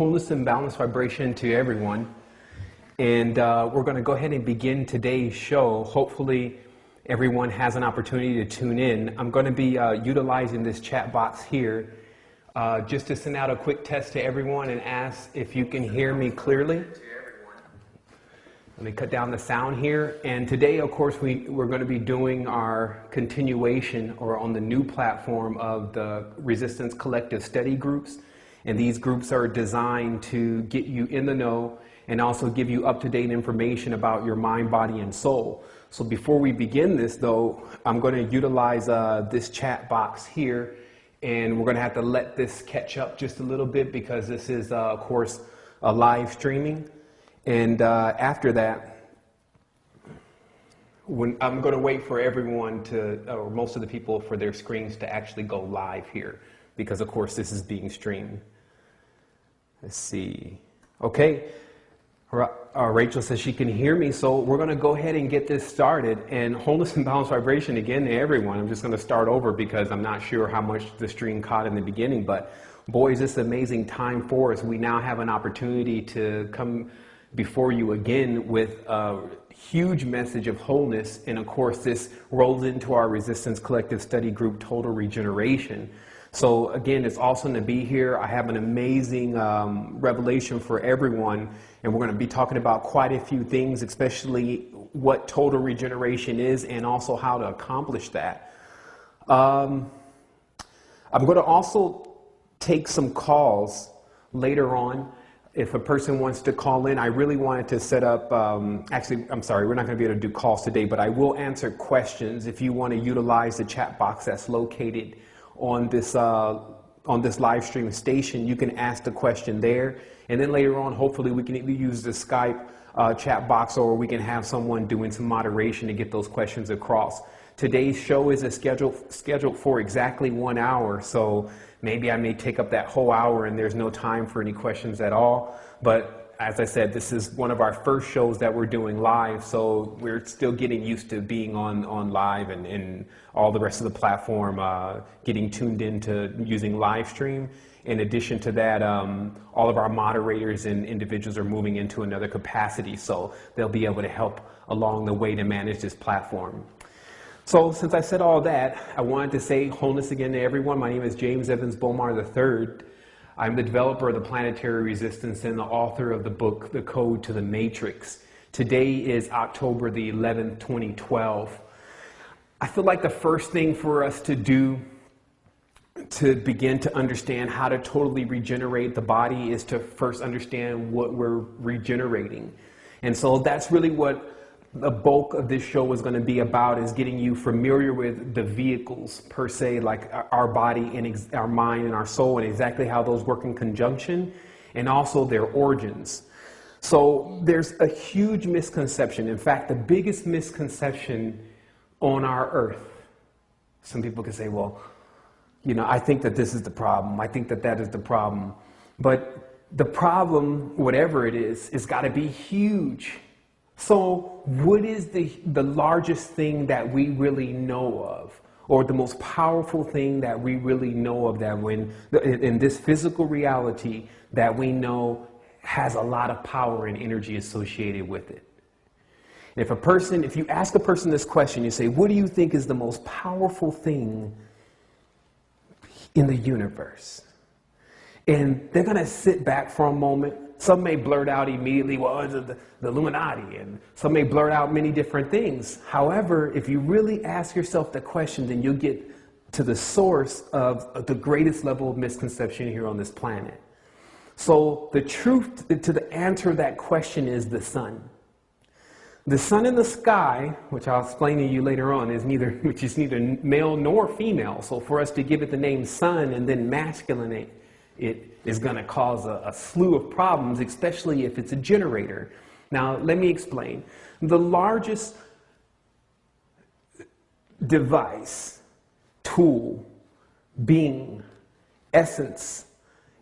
wholeness and balanced vibration to everyone. And we're going to go ahead and begin today's show. Hopefully everyone has an opportunity to tune in. I'm going to be utilizing this chat box here just to send out a quick test to everyone and ask if you can hear me clearly. Let me cut down the sound here. And today, of course, we're going to be doing our continuation or on the new platform of the Resistance Collective Study Groups. And these groups are designed to get you in the know and also give you up-to-date information about your mind, body, and soul. So before we begin this, though, I'm going to utilize this chat box here. And we're going to have to let this catch up just a little bit because this is, of course, a live streaming. And after that, I'm going to wait for everyone or most of the people for their screens to actually go live here because, of course, this is being streamed. Let's see. Okay. Rachel says she can hear me, so we're going to go ahead and get this started. And wholeness and balanced vibration again to everyone. I'm just going to start over because I'm not sure how much the stream caught in the beginning, but boy, is this an amazing time for us. We now have an opportunity to come before you again with a huge message of wholeness. And of course, this rolls into our Resistance Collective Study Group, Total Regeneration. So again, it's awesome to be here. I have an amazing revelation for everyone. And we're going to be talking about quite a few things, especially what total regeneration is and also how to accomplish that. I'm going to also take some calls later on. If a person wants to call in, I really wanted to set up, actually, I'm sorry, we're not going to be able to do calls today, but I will answer questions. If you want to utilize the chat box that's located on this live stream station, you can ask the question there. And then later on, hopefully we can either use the Skype chat box or we can have someone doing some moderation to get those questions across. Today's show is scheduled for exactly 1 hour, so maybe I may take up that whole hour and there's no time for any questions at all. But as I said, this is one of our first shows that we're doing live, so we're still getting used to being on live and all the rest of the platform getting tuned into using live stream. In addition to that, all of our moderators and individuals are moving into another capacity, so they'll be able to help along the way to manage this platform. So since I said all that, I wanted to say wholeness again to everyone. My name is James Sevan Bomar III. I'm the developer of the Planetary Resistance and the author of the book, The Code to the Matrix. Today is October the 11th, 2012. I feel like the first thing for us to do to begin to understand how to totally regenerate the body is to first understand what we're regenerating. And so that's really what the bulk of this show is going to be about, is getting you familiar with the vehicles per se, like our body and our mind and our soul, and exactly how those work in conjunction, and also their origins. So there's a huge misconception. In fact, the biggest misconception on our earth. Some people can say, well, you know, I think that this is the problem. I think that that is the problem. But the problem, whatever it is got to be huge. So what is the largest thing that we really know of, or the most powerful thing that we really know of, that when in this physical reality that we know has a lot of power and energy associated with it? And if you ask a person this question, you say, what do you think is the most powerful thing in the universe? And they're going to sit back for a moment. Some may blurt out immediately, well, it's the Illuminati, and some may blurt out many different things. However, if you really ask yourself the question, then you'll get to the source of the greatest level of misconception here on this planet. So the truth to the answer to that question is the sun. The sun in the sky, which I'll explain to you later on, is neither male nor female. So for us to give it the name sun and then masculinate it is going to cause a slew of problems, especially if it's a generator. Now, let me explain. The largest device, tool, being, essence,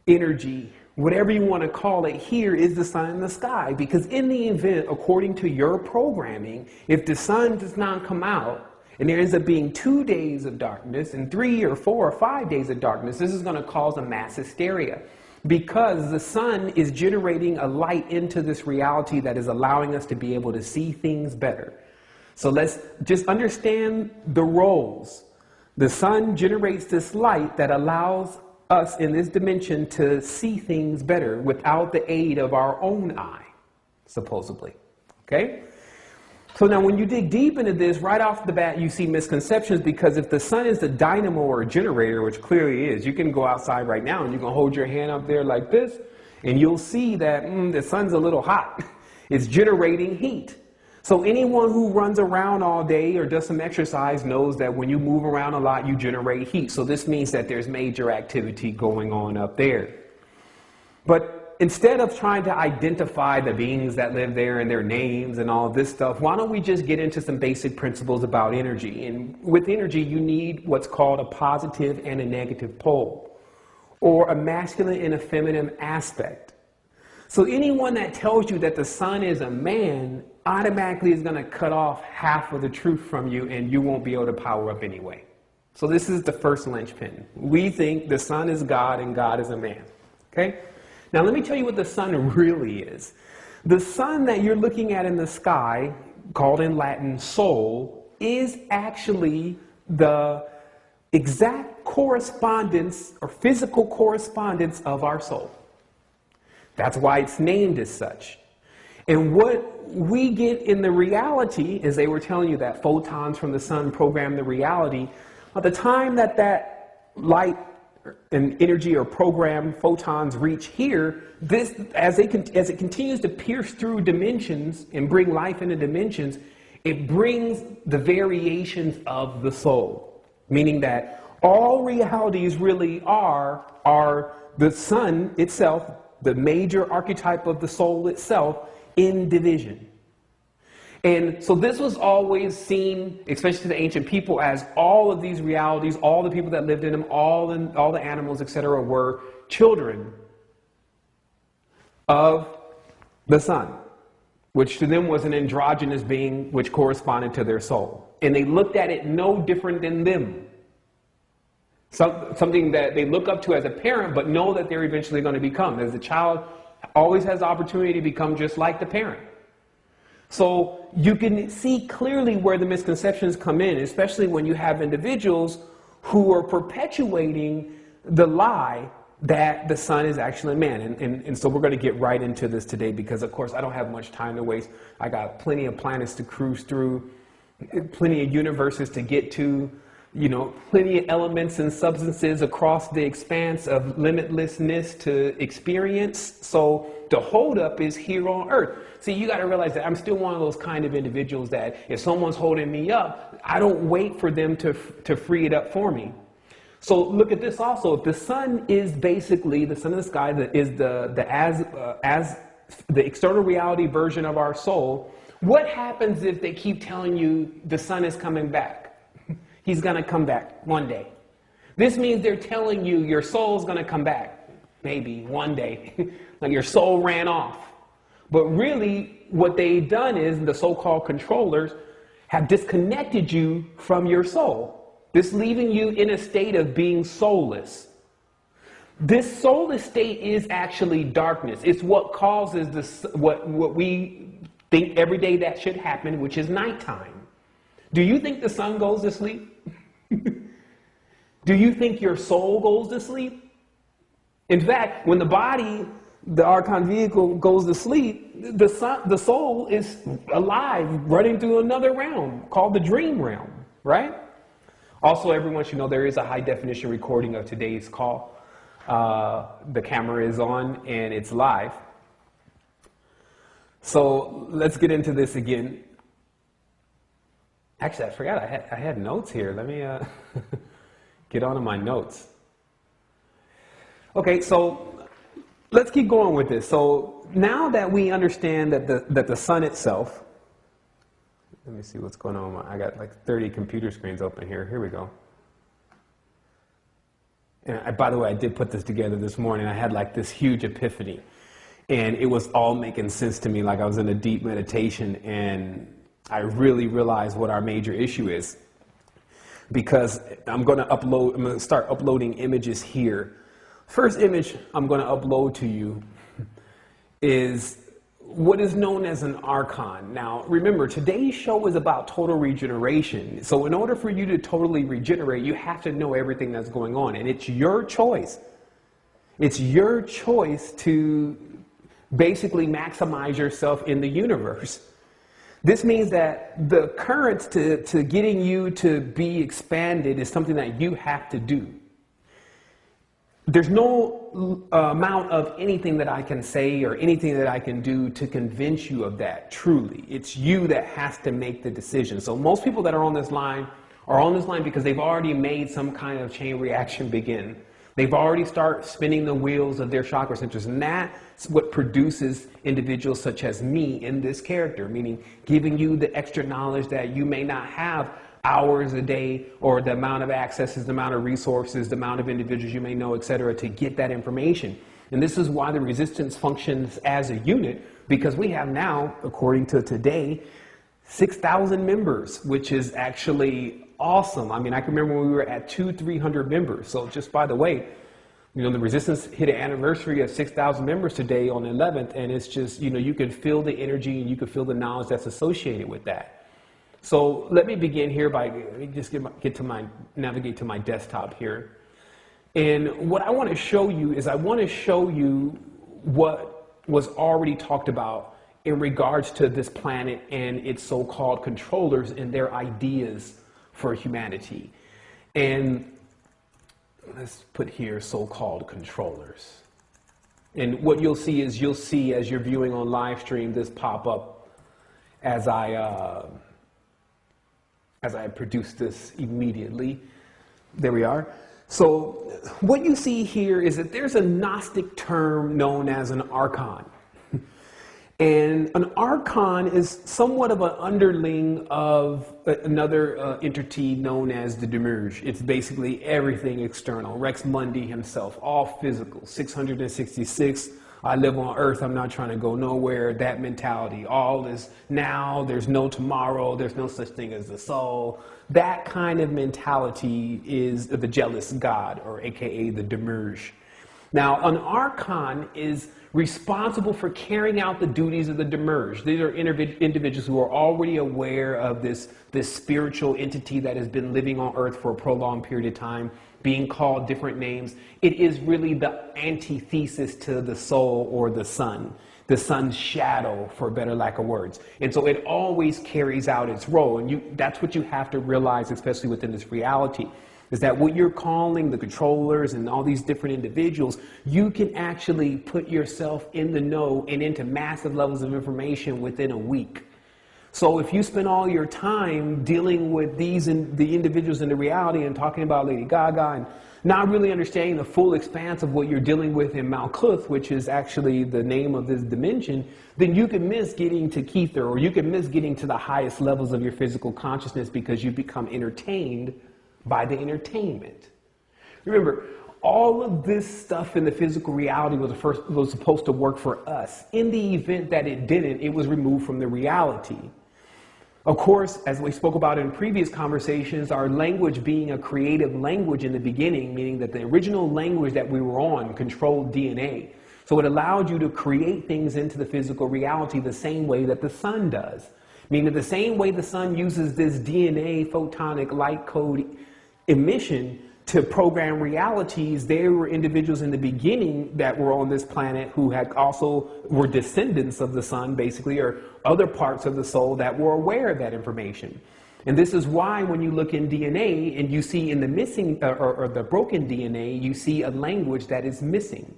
energy, whatever you want to call it here, is the sun in the sky. Because in the event, according to your programming, if the sun does not come out, and there ends up being 2 days of darkness and 3 or 4 or 5 days of darkness, this is going to cause a mass hysteria. because the sun is generating a light into this reality that is allowing us to be able to see things better. So let's just understand the roles. The sun generates this light that allows us in this dimension to see things better without the aid of our own eye, supposedly. Okay? So now when you dig deep into this, right off the bat, you see misconceptions, because if the sun is the dynamo or generator, which clearly is, you can go outside right now and you can hold your hand up there like this, and you'll see that the sun's a little hot. It's generating heat. So anyone who runs around all day or does some exercise knows that when you move around a lot, you generate heat. So this means that there's major activity going on up there. But instead of trying to identify the beings that live there and their names and all this stuff, why don't we just get into some basic principles about energy? And with energy, you need what's called a positive and a negative pole, or a masculine and a feminine aspect. So anyone that tells you that the sun is a man automatically is going to cut off half of the truth from you, and you won't be able to power up anyway. So this is the first linchpin. We think the sun is God and God is a man. Okay? Now let me tell you what the sun really is. The sun that you're looking at in the sky, called in Latin sol, is actually the exact correspondence or physical correspondence of our soul. That's why it's named as such. And what we get in the reality is, they were telling you that photons from the sun program the reality. At the time that that light and energy or program photons reach here, this, as it continues to pierce through dimensions and bring life into dimensions, it brings the variations of the soul. Meaning that all realities really are the sun itself, the major archetype of the soul itself, in division. And so this was always seen, especially to the ancient people, as all of these realities, all the people that lived in them, all the animals, etc., were children of the sun, which to them was an androgynous being which corresponded to their soul. And they looked at it no different than them. Something that they look up to as a parent, but know that they're eventually going to become. As a child always has the opportunity to become just like the parent. So you can see clearly where the misconceptions come in, especially when you have individuals who are perpetuating the lie that the sun is actually a man. And so we're going to get right into this today, because of course I don't have much time to waste. I got plenty of planets to cruise through, plenty of universes to get to, plenty of elements and substances across the expanse of limitlessness to experience. So the holdup is here on Earth. See, you got to realize that I'm still one of those kind of individuals that if someone's holding me up, I don't wait for them to free it up for me. So look at this also. If the sun is basically the sun in the sky, that is as the external reality version of our soul, what happens if they keep telling you the sun is coming back? He's going to come back one day. This means they're telling you your soul's going to come back. Maybe one day. Like your soul ran off. But really, what they've done is the so-called controllers have disconnected you from your soul. This leaving you in a state of being soulless. This soulless state is actually darkness. It's what causes this, what we think every day that should happen, which is nighttime. Do you think the sun goes to sleep? Do you think your soul goes to sleep? In fact, when the body, the archon vehicle, goes to sleep, the soul is alive, running through another realm called the dream realm, right? Also, everyone should know there is a high definition recording of today's call. The camera is on and it's live. So let's get into this again. Actually, I forgot I had notes here. Let me get on to my notes. Okay, so let's keep going with this. So now that we understand that the sun itself, let me see what's going on. I got like 30 computer screens open here. Here we go. And by the way, I did put this together this morning. I had like this huge epiphany, and it was all making sense to me, like I was in a deep meditation, and I really realized what our major issue is. Because I'm going to start uploading images here First image I'm going to upload to you is what is known as an archon. Now, remember, today's show is about total regeneration. So in order for you to totally regenerate, you have to know everything that's going on. And it's your choice. It's your choice to basically maximize yourself in the universe. This means that the currents to getting you to be expanded is something that you have to do. There's no amount of anything that I can say or anything that I can do to convince you of that, truly. It's you that has to make the decision. So most people that are on this line because they've already made some kind of chain reaction begin. They've already started spinning the wheels of their chakra centers, and that's what produces individuals such as me in this character, meaning giving you the extra knowledge that you may not have hours a day, or the amount of accesses, the amount of resources, the amount of individuals you may know, etc., to get that information. And this is why the resistance functions as a unit, because we have now, according to today, 6,000 members, which is actually awesome. I mean, I can remember when we were at 200-300 members. So just by the way, you know, the resistance hit an anniversary of 6,000 members today on the 11th, and it's just, you know, you can feel the energy and you can feel the knowledge that's associated with that. So let me begin here by just navigate to my desktop here. And what I want to show you is I want to show you what was already talked about in regards to this planet and its so-called controllers and their ideas for humanity. And let's put here so-called controllers. And what you'll see is as you're viewing on live stream, this pop up as I produce this immediately. There we are. So what you see here is that there's a Gnostic term known as an archon. And an archon is somewhat of an underling of another entity known as the Demiurge. It's basically everything external. Rex Mundi himself, all physical, 666. I live on earth, I'm not trying to go nowhere, that mentality. All is now, there's no tomorrow, there's no such thing as the soul. That kind of mentality is the jealous god, or AKA the Demiurge. Now, an archon is responsible for carrying out the duties of the Demiurge. These are individuals who are already aware of this spiritual entity that has been living on earth for a prolonged period of time, being called different names. It is really the antithesis to the soul or the sun's shadow, for better lack of words. And so it always carries out its role. And that's what you have to realize, especially within this reality, is that what you're calling the controllers and all these different individuals, you can actually put yourself in the know and into massive levels of information within a week. So if you spend all your time dealing with the individuals in the reality and talking about Lady Gaga and not really understanding the full expanse of what you're dealing with in Malkuth, which is actually the name of this dimension, then you can miss getting to Kether, or you can miss getting to the highest levels of your physical consciousness because you become entertained by the entertainment. Remember, all of this stuff in the physical reality was supposed to work for us. In the event that it didn't, it was removed from the reality. Of course, as we spoke about in previous conversations, our language being a creative language in the beginning, meaning that the original language that we were on controlled DNA. So it allowed you to create things into the physical reality the same way that the sun does. Meaning the same way the sun uses this DNA photonic light code emission to program realities, there were individuals in the beginning that were on this planet who had also were descendants of the sun, basically, or other parts of the soul that were aware of that information. And this is why when you look in DNA and you see in the missing or the broken DNA, you see a language that is missing.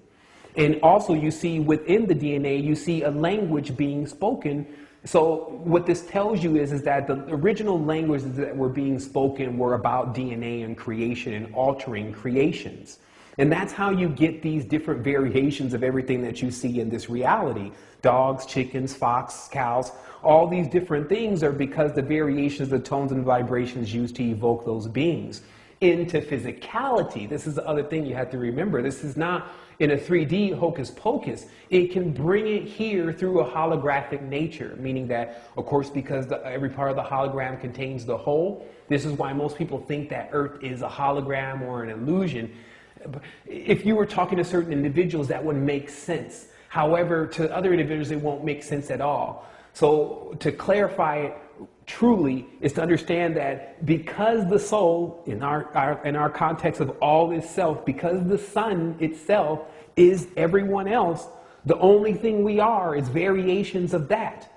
And also you see within the DNA, you see a language being spoken. So what this tells you is that the original languages that were being spoken were about DNA and creation and altering creations. And that's how you get these different variations of everything that you see in this reality. Dogs, chickens, fox, cows, all these different things are because the variations, the tones and vibrations used to evoke those beings into physicality. This is the other thing you have to remember. This is not in a 3D hocus pocus. It can bring it here through a holographic nature, meaning that, of course, because every part of the hologram contains the whole, this is why most people think that Earth is a hologram or an illusion. If you were talking to certain individuals, that would make sense. However, to other individuals, it won't make sense at all. So to clarify it truly is to understand that because the soul, in our context of all is self, because the sun itself is everyone else, the only thing we are is variations of that.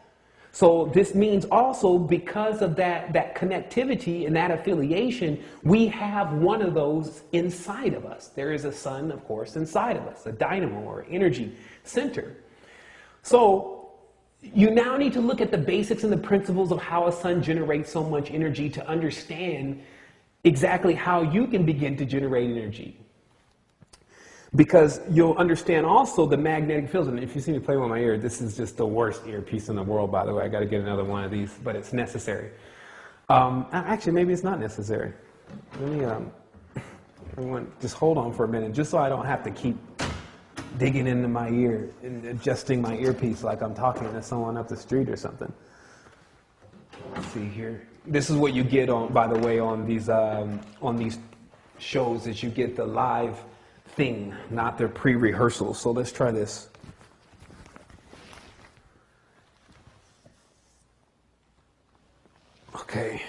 So this means also because of that connectivity and that affiliation, we have one of those inside of us. There is a sun, of course, inside of us, a dynamo or energy center. So you now need to look at the basics and the principles of how a sun generates so much energy to understand exactly how you can begin to generate energy. Because you'll understand also the magnetic fields. And if you see me play with my ear, this is just the worst earpiece in the world, by the way. I got to get another one of these, but it's necessary. Actually, maybe it's not necessary. Let me, everyone, just hold on for a minute, just so I don't have to keep digging into my ear and adjusting my earpiece like I'm talking to someone up the street or something. Let's see here. This is what you get on, by the way, on these shows, is you get the live thing, not their pre-rehearsal. So let's try this. Okay.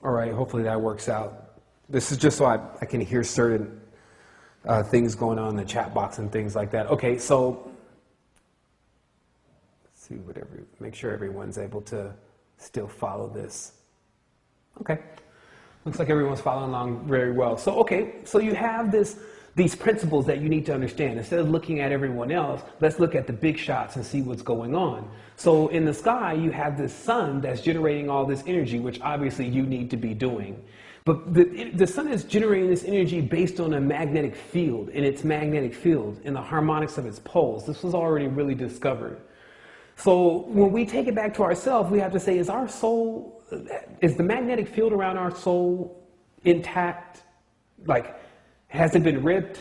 All right, hopefully that works out. This is just so I can hear certain things going on in the chat box and things like that. Okay, so let's see, make sure everyone's able to still follow this. Okay. Looks like everyone's following along very well. So, okay, so you have these principles that you need to understand. Instead of looking at everyone else, let's look at the big shots and see what's going on. So in the sky, you have this sun that's generating all this energy, which obviously you need to be doing. But the sun is generating this energy based on a magnetic field, in its magnetic field, in the harmonics of its poles. This was already really discovered. So when we take it back to ourselves, we have to say, is the magnetic field around our soul intact? Like, has it been ripped,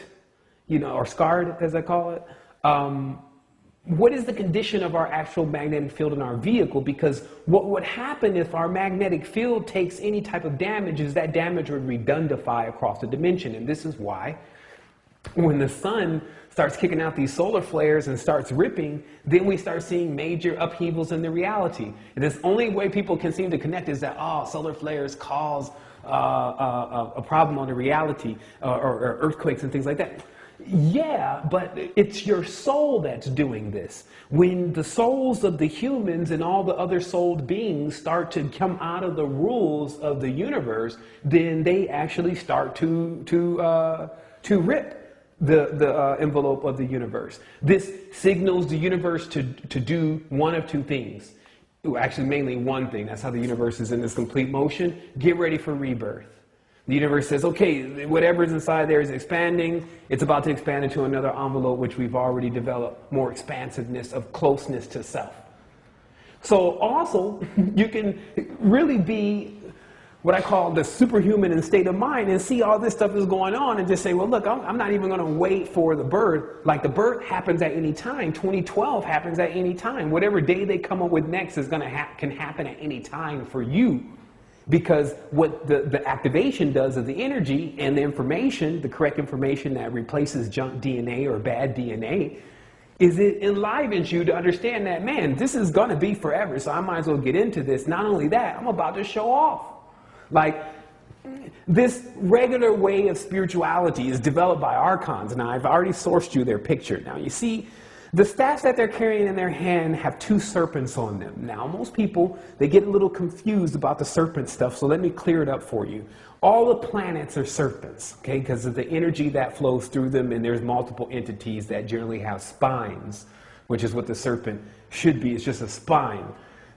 or scarred, as I call it? What is the condition of our actual magnetic field in our vehicle? Because what would happen if our magnetic field takes any type of damage is that damage would redundify across the dimension. And this is why when the sun starts kicking out these solar flares and starts ripping, then we start seeing major upheavals in the reality. And this only way people can seem to connect is that, solar flares cause a problem on the reality, or earthquakes and things like that. Yeah, but it's your soul that's doing this. When the souls of the humans and all the other souled beings start to come out of the rules of the universe, then they actually start to rip the envelope of the universe. This signals the universe to do one of two things. Actually, mainly one thing. That's how the universe is in this complete motion. Get ready for rebirth. The universe says, okay, whatever is inside there is expanding. It's about to expand into another envelope, which we've already developed more expansiveness of closeness to self. So also, you can really be what I call the superhuman in state of mind and see all this stuff is going on and just say, well, look, I'm not even going to wait for the birth. Like, the birth happens at any time. 2012 happens at any time. Whatever day they come up with next is can happen at any time for you. Because what the activation does of the energy and the information, the correct information that replaces junk DNA or bad DNA, is it enlivens you to understand that, man, this is going to be forever, so I might as well get into this. Not only that, I'm about to show off. Like, this regular way of spirituality is developed by archons. Now, I've already sourced you their picture. Now, you see, the staffs that they're carrying in their hand have two serpents on them. Now, most people, they get a little confused about the serpent stuff, so let me clear it up for you. All the planets are serpents, okay, because of the energy that flows through them, and there's multiple entities that generally have spines, which is what the serpent should be. It's just a spine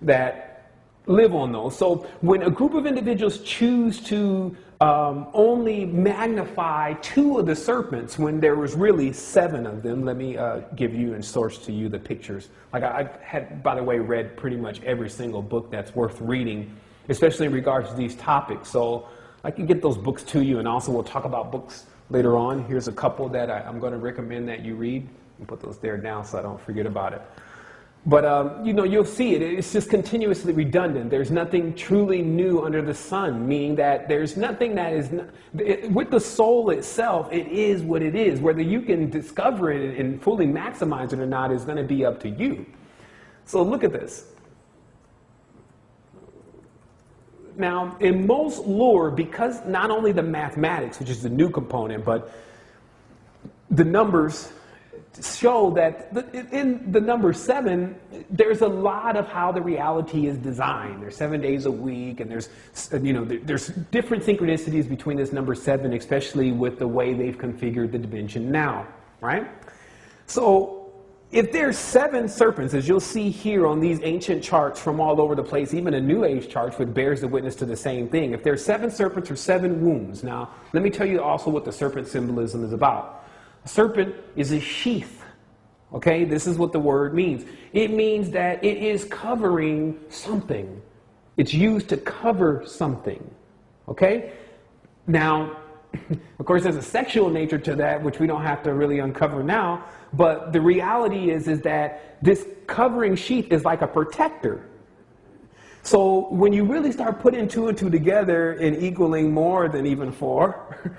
that live on those. So when a group of individuals choose to only magnify two of the serpents when there was really 7 of them, let me give you and source to you the pictures. Like, I had, by the way, read pretty much every single book that's worth reading, especially in regards to these topics. So I can get those books to you, and also we'll talk about books later on. Here's a couple that I'm going to recommend that you read. I'll put those there now so I don't forget about it. But, you know, you'll see it. It's just continuously redundant. There's nothing truly new under the sun, meaning that there's nothing that is... with the soul itself, it is what it is. Whether you can discover it and fully maximize it or not is going to be up to you. So look at this. Now, in most lore, because not only the mathematics, which is the new component, but the numbers show that in the number 7, there's a lot of how the reality is designed. There's 7 days a week, and there's, you know, there's different synchronicities between this number 7, especially with the way they've configured the dimension now, right? So if there's 7 serpents, as you'll see here on these ancient charts from all over the place, even a New Age chart, which bears the witness to the same thing. If there's 7 serpents or 7 wombs, now let me tell you also what the serpent symbolism is about. A serpent is a sheath. Okay, this is what the word means. It means that it is covering something. It's used to cover something. Okay? Now, of course, there's a sexual nature to that, which we don't have to really uncover now. But the reality is that this covering sheath is like a protector. So when you really start putting 2 and 2 together and equaling more than even 4,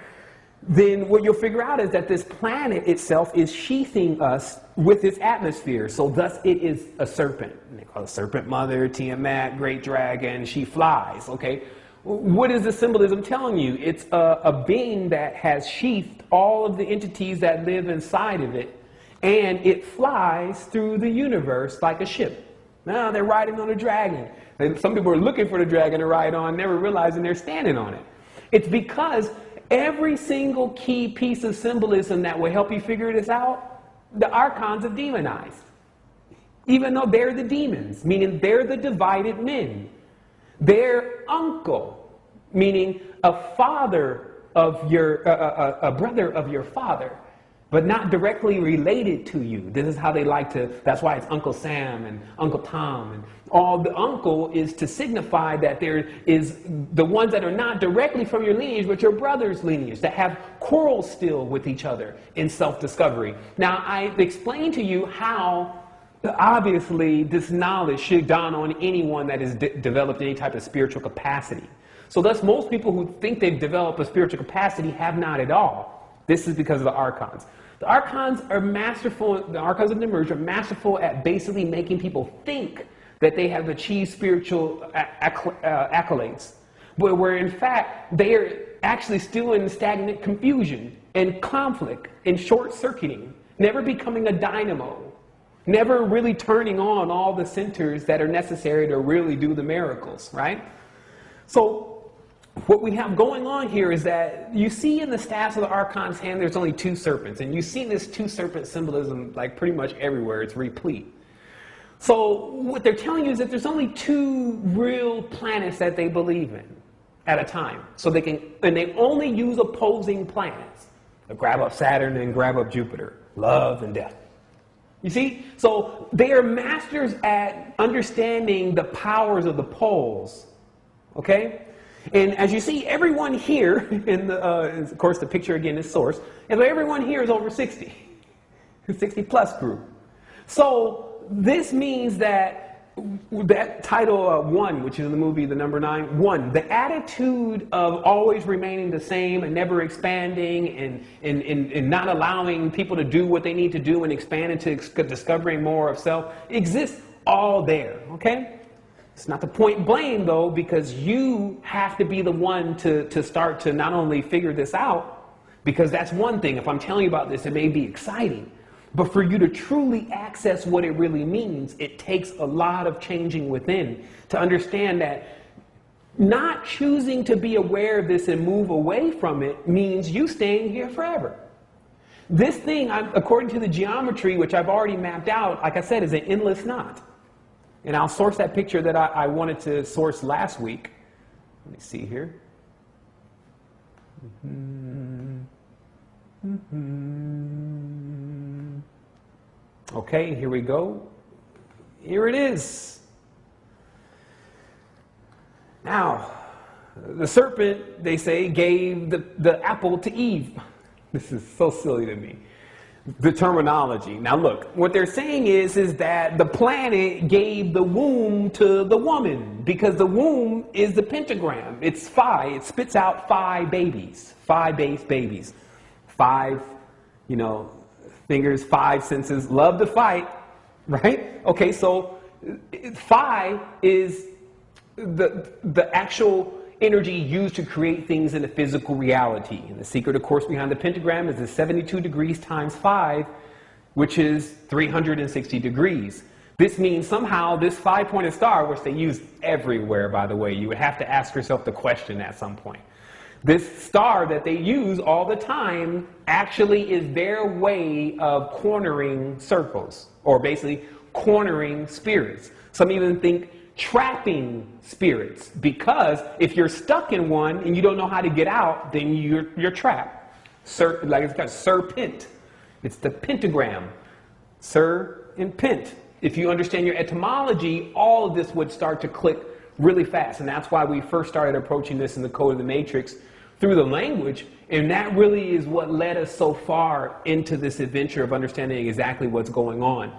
then what you'll figure out is that this planet itself is sheathing us with its atmosphere. So thus it is a serpent. And they call it serpent mother, Tiamat, great dragon, she flies. Okay, what is the symbolism telling you? It's a being that has sheathed all of the entities that live inside of it, and it flies through the universe like a ship. Now they're riding on a dragon. And some people are looking for the dragon to ride on, never realizing they're standing on it. It's because every single key piece of symbolism that will help you figure this out, the archons are demonized. Even though they're the demons, meaning they're the divided men. Their uncle, meaning a father of your, a brother of your father, but not directly related to you. This is how they like to, that's why it's Uncle Sam and Uncle Tom. And all the uncle is to signify that there is the ones that are not directly from your lineage, but your brother's lineage, that have quarrels still with each other in self-discovery. Now, I explained to you how obviously this knowledge should dawn on anyone that has developed any type of spiritual capacity. So thus, most people who think they've developed a spiritual capacity have not at all. This is because of the archons. The archons are masterful, the archons of the emerge are masterful at basically making people think that they have achieved spiritual accolades, but where in fact they are actually still in stagnant confusion and conflict and short-circuiting, never becoming a dynamo, never really turning on all the centers that are necessary to really do the miracles, right? So what we have going on here is that you see in the staffs of the archon's hand, there's only 2 serpents. And you see this 2 serpent symbolism like pretty much everywhere. It's replete. So what they're telling you is that there's only 2 real planets that they believe in at a time. So they can, and they only use opposing planets. They grab up Saturn and grab up Jupiter. Love and death. You see? So they are masters at understanding the powers of the poles. Okay? And as you see, everyone here, in the, of course the picture again is source, and everyone here is over 60, 60 plus group. So this means that that title 1, which is in the movie, the number 9, 1, the attitude of always remaining the same and never expanding and not allowing people to do what they need to do and expand into discovering more of self exists all there, okay? It's not the point blame, though, because you have to be the one to start to not only figure this out, because that's one thing. If I'm telling you about this, it may be exciting. But for you to truly access what it really means, it takes a lot of changing within to understand that not choosing to be aware of this and move away from it means you staying here forever. This thing, according to the geometry, which I've already mapped out, like I said, is an endless knot. And I'll source that picture that I wanted to source last week. Let me see here. Okay, here we go. Here it is. Now, the serpent, they say, gave the apple to Eve. This is so silly to me. the terminology. Now look, what they're saying is that the planet gave the womb to the woman because the womb is the pentagram. It's phi. It spits out phi babies, phi-based babies. 5, fingers, 5 senses, love to fight, right? Okay, so phi is the actual energy used to create things in the physical reality. And the secret, of course, behind the pentagram is the 72 degrees times 5, which is 360 degrees. This means somehow this 5-pointed star, which they use everywhere, by the way, you would have to ask yourself the question at some point. This star that they use all the time actually is their way of cornering circles, or basically cornering spirits. Some even think trapping spirits, because if you're stuck in one and you don't know how to get out, then you're trapped. Like it's got serpent. It's the pentagram. Sir and pent. If you understand your etymology, all of this would start to click really fast. And that's why we first started approaching this in the Code of the Matrix through the language. And that really is what led us so far into this adventure of understanding exactly what's going on.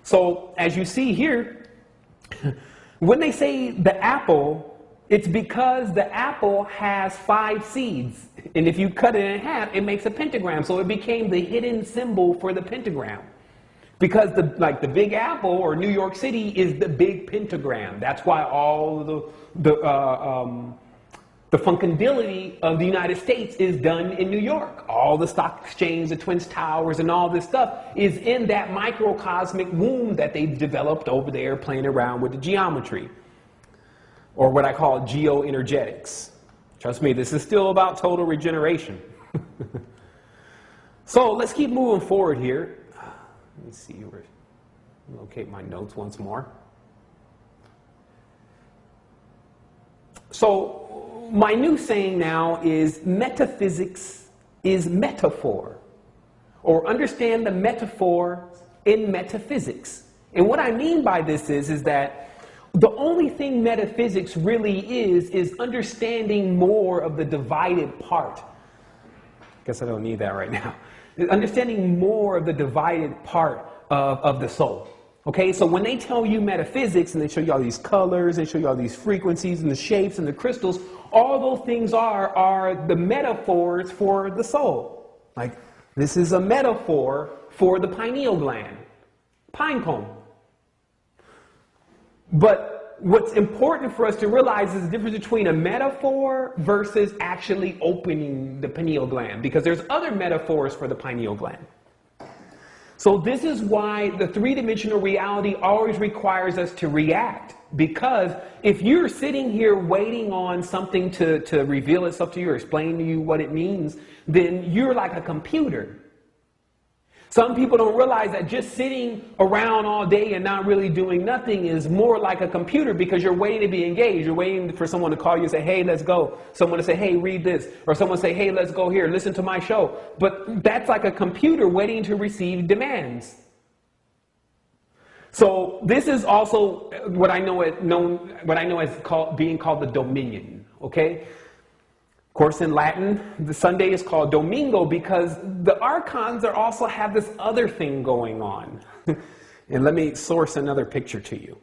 So as you see here, when they say the apple, it's because the apple has 5 seeds. And if you cut it in half, it makes a pentagram. So it became the hidden symbol for the pentagram. Because the Big Apple or New York City is the big pentagram. That's why all the funkability of the United States is done in New York. All the stock exchange, the Twin Towers, and all this stuff is in that microcosmic womb that they've developed over there playing around with the geometry. Or what I call geoenergetics. Trust me, this is still about total regeneration. So let's keep moving forward here. Let me see where, locate my notes once more. So my new saying now is metaphysics is metaphor, or understand the metaphor in metaphysics. And what I mean by this is that the only thing metaphysics really is understanding more of the divided part. Guess I don't need that right now. Understanding more of the divided part of the soul. Okay, so when they tell you metaphysics and they show you all these colors, they show you all these frequencies and the shapes and the crystals, all those things are the metaphors for the soul. Like, this is a metaphor for the pineal gland, pine cone. But what's important for us to realize is the difference between a metaphor versus actually opening the pineal gland, because there's other metaphors for the pineal gland. So this is why the three-dimensional reality always requires us to react. Because if you're sitting here waiting on something to reveal itself to you or explain to you what it means, then you're like a computer. Some people don't realize that just sitting around all day and not really doing nothing is more like a computer, because you're waiting to be engaged. You're waiting for someone to call you and say, hey, let's go. Someone to say, hey, read this. Or someone say, hey, let's go here. Listen to my show. But that's like a computer waiting to receive demands. So this is also what I know as being called the dominion. Okay? Of course, in Latin, the Sunday is called Domingo because the archons also have this other thing going on. And let me source another picture to you.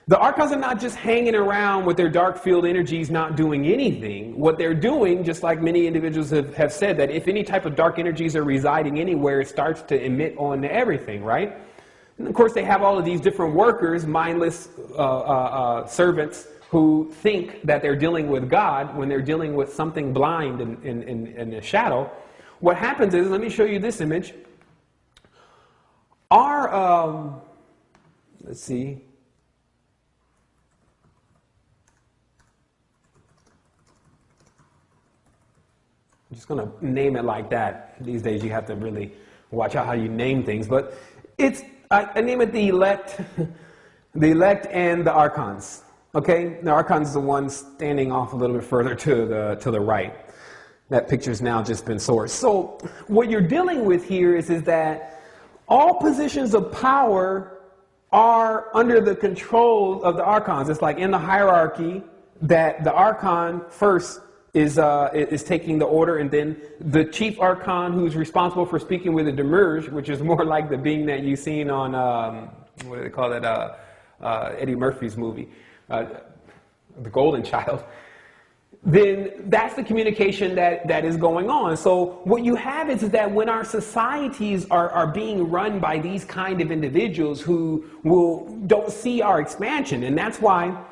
The archons are not just hanging around with their dark field energies not doing anything. What they're doing, just like many individuals have said, that if any type of dark energies are residing anywhere, it starts to emit on everything, right? And of course, they have all of these different workers, mindless servants, who think that they're dealing with God when they're dealing with something blind in the shadow. What happens is, let me show you this image. Our, let's see. I'm just going to name it like that. These days you have to really watch out how you name things. But it's, I name it the elect, the elect and the archons. Okay, the archons is the one standing off a little bit further to the right. That picture's now just been sourced. So what you're dealing with here is that all positions of power are under the control of the archons. It's like in the hierarchy that the archon first is taking the order, and then the chief archon who's responsible for speaking with the Demerge, which is more like the being that you've seen on what do they call that, Eddie Murphy's movie, The Golden Child. Then that's the communication that is going on. So what you have is that when our societies are being run by these kind of individuals who don't see our expansion, and that's why,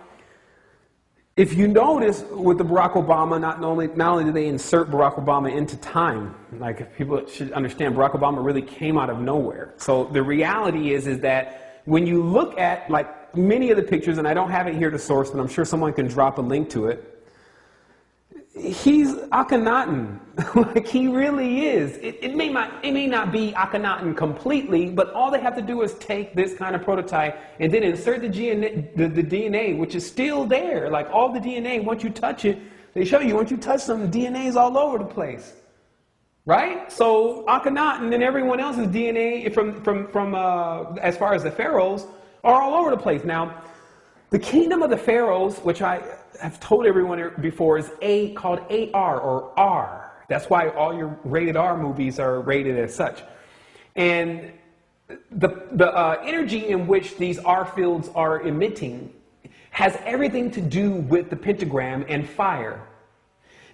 if you notice with the Barack Obama, not only do they insert Barack Obama into time, like people should understand, Barack Obama really came out of nowhere. So the reality is that when you look at like many of the pictures, and I don't have it here to source, but I'm sure someone can drop a link to it. He's Akhenaten, like he really is. It may not be Akhenaten completely, but all they have to do is take this kind of prototype and then insert the DNA, which is still there. Like all the DNA, once you touch it, they show you once you touch something, the DNA is all over the place, right? So Akhenaten and everyone else's DNA from as far as the pharaohs are all over the place. Now, the kingdom of the pharaohs, which I've told everyone before, is called AR or R. That's why all your rated R movies are rated as such. And the energy in which these R fields are emitting has everything to do with the pentagram and fire.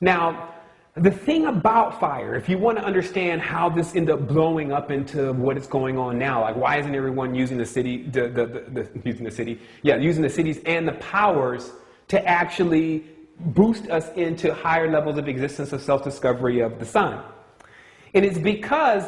Now, the thing about fire, if you want to understand how this ended up blowing up into what is going on now, like why isn't everyone using the city, using the cities and the powers to actually boost us into higher levels of existence of self-discovery of the sun? And it's because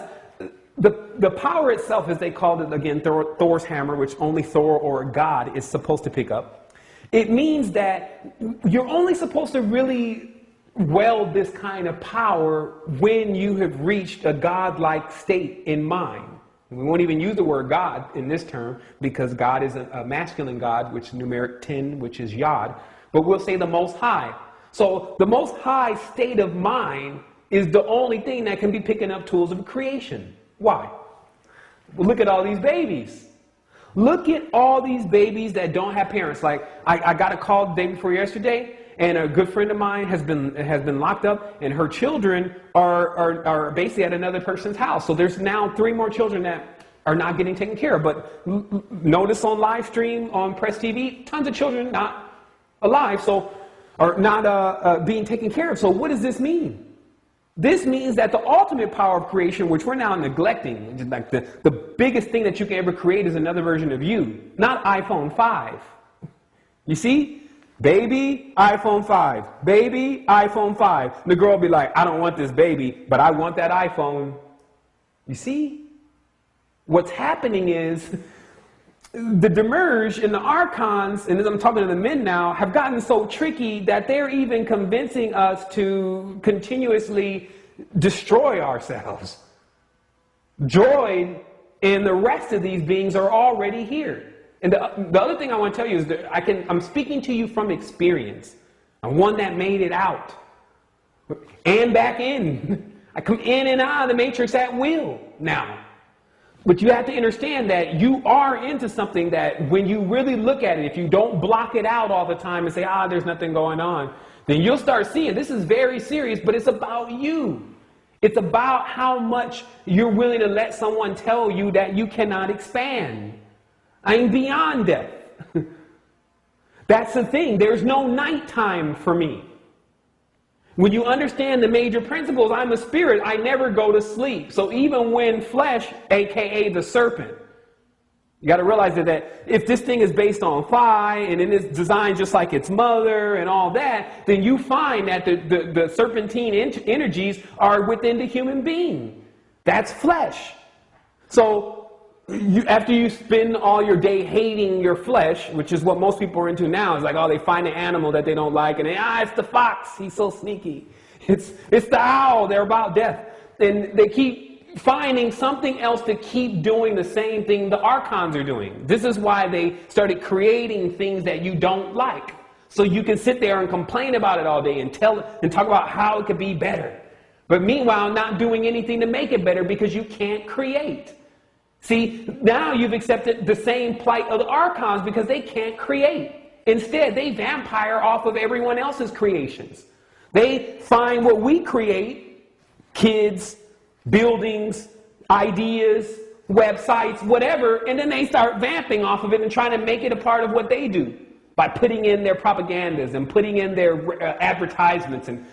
the power itself, as they called it, again, Thor's hammer, which only Thor or God is supposed to pick up. It means that you're only supposed to really weld this kind of power when you have reached a godlike state in mind. We won't even use the word God in this term because God is a masculine God, which is numeric 10, which is Yod. But we'll say the Most High. So the Most High state of mind is the only thing that can be picking up tools of creation. Why? Well, look at all these babies. Look at all these babies that don't have parents. Like I got a call the day before yesterday, and a good friend of mine has been locked up, and her children are basically at another person's house. So there's now 3 more children that are not getting taken care of. But notice on live stream on Press TV, tons of children not alive, so are not being taken care of. So what does this mean? This means that the ultimate power of creation, which we're now neglecting, like the biggest thing that you can ever create is another version of you, not iPhone 5. You see? Baby, iPhone 5. Baby, iPhone 5. The girl will be like, I don't want this baby, but I want that iPhone. You see? What's happening is the Demerge and the Archons, and as I'm talking to the men now, have gotten so tricky that they're even convincing us to continuously destroy ourselves. Droid and the rest of these beings are already here. And the other thing I want to tell you is that I'm speaking to you from experience. I'm one that made it out. And back in. I come in and out of the matrix at will now. But you have to understand that you are into something that when you really look at it, if you don't block it out all the time and say, there's nothing going on, then you'll start seeing this is very serious, but it's about you. It's about how much you're willing to let someone tell you that you cannot expand. I'm beyond death. That's the thing. There's no nighttime for me. When you understand the major principles, I'm a spirit. I never go to sleep. So even when flesh, aka the serpent, you got to realize that if this thing is based on phi and it is designed just like its mother and all that, then you find that the serpentine energies are within the human being. That's flesh. So after you spend all your day hating your flesh, which is what most people are into now, is like, they find an animal that they don't like, and it's the fox, he's so sneaky. It's the owl, they're about death. And they keep finding something else to keep doing the same thing the Archons are doing. This is why they started creating things that you don't like. So you can sit there and complain about it all day and talk about how it could be better. But meanwhile, not doing anything to make it better because you can't create. See, now you've accepted the same plight of the Archons because they can't create. Instead, they vampire off of everyone else's creations. They find what we create, kids, buildings, ideas, websites, whatever, and then they start vamping off of it and trying to make it a part of what they do by putting in their propagandas and putting in their advertisements and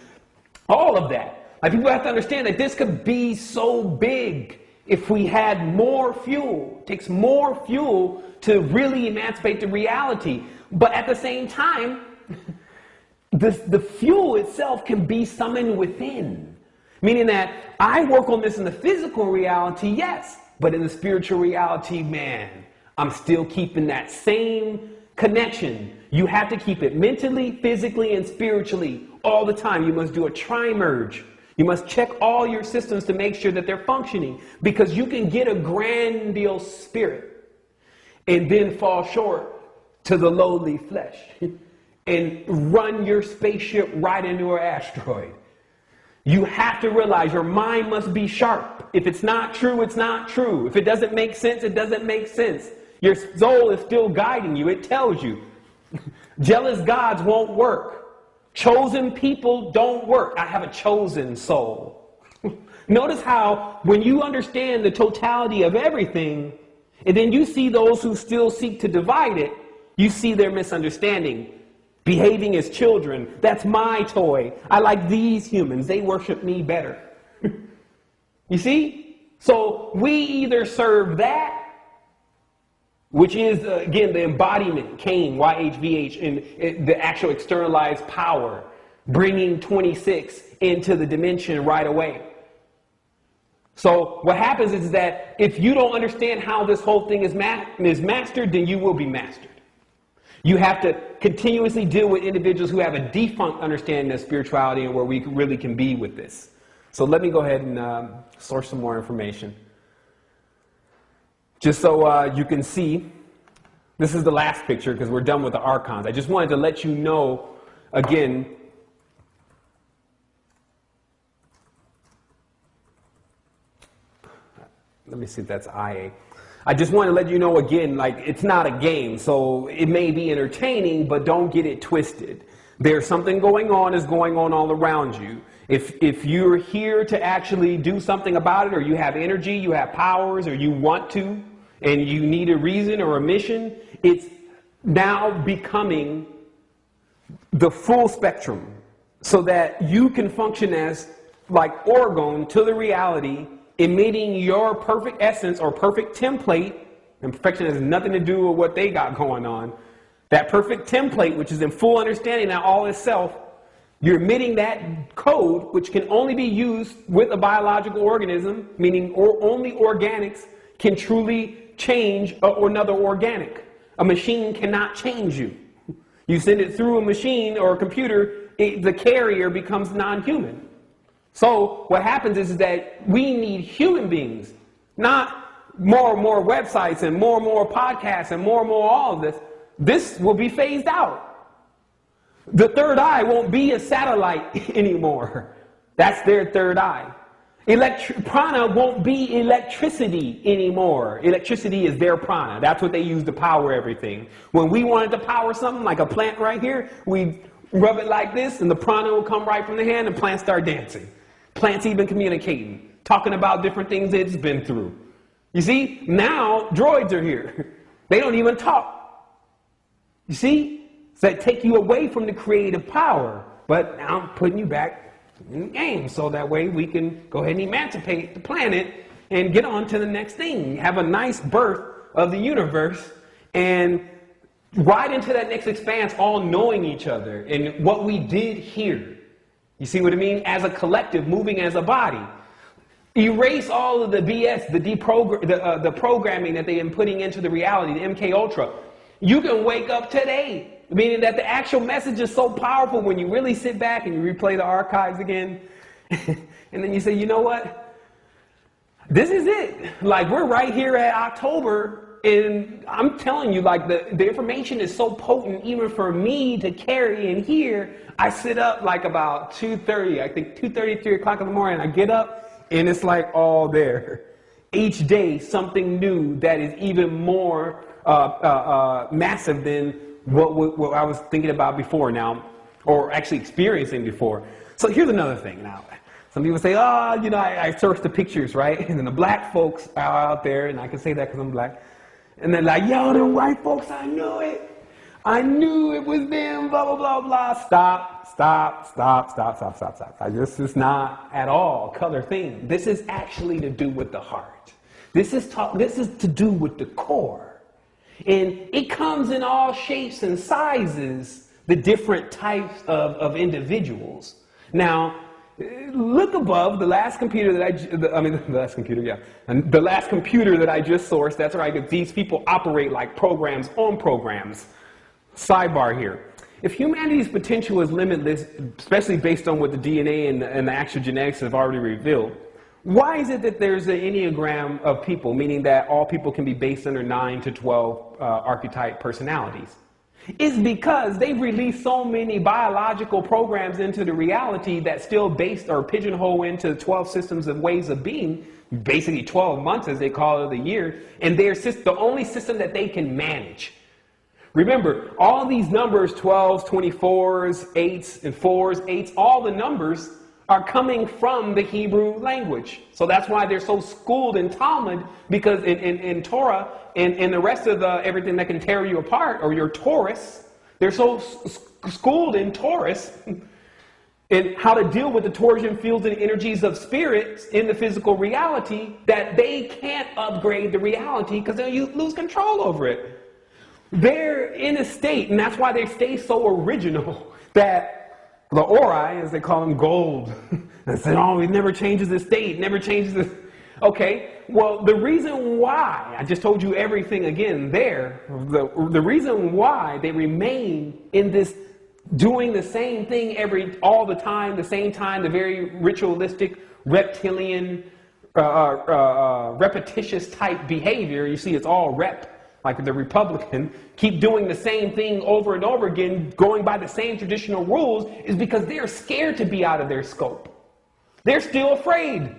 all of that. Like, people have to understand that this could be so big if we had more fuel. It takes more fuel to really emancipate the reality. But at the same time, the fuel itself can be summoned within. Meaning that I work on this in the physical reality, yes, but in the spiritual reality, man, I'm still keeping that same connection. You have to keep it mentally, physically, and spiritually all the time. You must do a tri-merge. You must check all your systems to make sure that they're functioning, because you can get a grandiose spirit and then fall short to the lowly flesh and run your spaceship right into an asteroid. You have to realize your mind must be sharp. If it's not true, it's not true. If it doesn't make sense, it doesn't make sense. Your soul is still guiding you. It tells you. Jealous gods won't work. Chosen people don't work. I have a chosen soul. Notice how when you understand the totality of everything, and then you see those who still seek to divide it, you see their misunderstanding. Behaving as children. That's my toy. I like these humans. They worship me better. You see? So we either serve that, which is, again, the embodiment, Cain, YHVH, and the actual externalized power, bringing 26 into the dimension right away. So what happens is that if you don't understand how this whole thing is mastered, then you will be mastered. You have to continuously deal with individuals who have a defunct understanding of spirituality and where we really can be with this. So let me go ahead and source some more information. Just so you can see, this is the last picture because we're done with the archons. I just wanted to let you know, again, let me see if that's IA. I just want to let you know again, like, it's not a game, so it may be entertaining, but don't get it twisted. There's something going on all around you. If you're here to actually do something about it, or you have energy, you have powers, or you want to, and you need a reason or a mission, it's now becoming the full spectrum so that you can function as like orgone to the reality, emitting your perfect essence or perfect template, and perfection has nothing to do with what they got going on. That perfect template, which is in full understanding that all is self, you're emitting that code, which can only be used with a biological organism, meaning only organics can truly change another organic. A machine cannot change you. You send it through a machine or a computer, the carrier becomes non-human. So what happens is that we need human beings, not more and more websites and more podcasts and more all of this. This will be phased out. The third eye won't be a satellite anymore. That's their third eye. Prana won't be electricity anymore. Electricity is their prana. That's what they use to power everything. When we wanted to power something like a plant right here, we rub it like this and the prana will come right from the hand and plants start dancing. Plants even communicating, talking about different things it's been through. You see, now droids are here. They don't even talk. You see? So that take you away from the creative power. But now I'm putting you back in the game so that way we can go ahead and emancipate the planet and get on to the next thing. Have a nice birth of the universe and ride into that next expanse all knowing each other and what we did here. You see what I mean? As a collective, moving as a body. Erase all of the BS, the programming that they've been putting into the reality, the MK Ultra. You can wake up today, meaning that the actual message is so powerful when you really sit back and you replay the archives again. And then you say, you know what? This is it. Like, we're right here at October. And I'm telling you, like, the information is so potent, even for me to carry in here. I sit up like about 2:30, I think 2:30, 3 o'clock in the morning. I get up and it's like all there. Each day, something new that is even more massive than what I was thinking about before now, or actually experiencing before. So here's another thing now. Some people say, oh, you know, I searched the pictures, right? And then the black folks are out there, and I can say that because I'm black. And they're like, yo, the white folks, I knew it. I knew it was them, blah, blah, blah, blah. Stop. This is not at all a color thing. This is actually to do with the heart. This is to do with the core. And it comes in all shapes and sizes, the different types of individuals. Now, look above the last computer that the last computer that I just sourced. That's right. These people operate like programs on programs. Sidebar here. If humanity's potential is limitless, especially based on what the DNA and the actual genetics have already revealed, why is it that there's an enneagram of people, meaning that all people can be based under 9 to 12 archetype personalities? It's because they've released so many biological programs into the reality that still based or pigeonhole into 12 systems of ways of being, basically 12 months as they call it the year, and they're the only system that they can manage. Remember, all these numbers, 12s, 24s, 8s, and 4s, 8s, all the numbers are coming from the Hebrew language. So that's why they're so schooled in Talmud, because in Torah and the rest of everything that can tear you apart, or your Taurus, they're so schooled in Taurus and how to deal with the torsion fields and energies of spirits in the physical reality that they can't upgrade the reality because they'll lose control over it. They're in a state, and that's why they stay so original, that the Ori, as they call them, gold, they say, oh, it never changes the state, never changes the... Okay, well, the reason why, I just told you everything again there, the reason why they remain in this, doing the same thing all the time, the very ritualistic, reptilian, repetitious type behavior, you see it's all rep, like the Republican, keep doing the same thing over and over again, going by the same traditional rules, is because they're scared to be out of their scope. They're still afraid.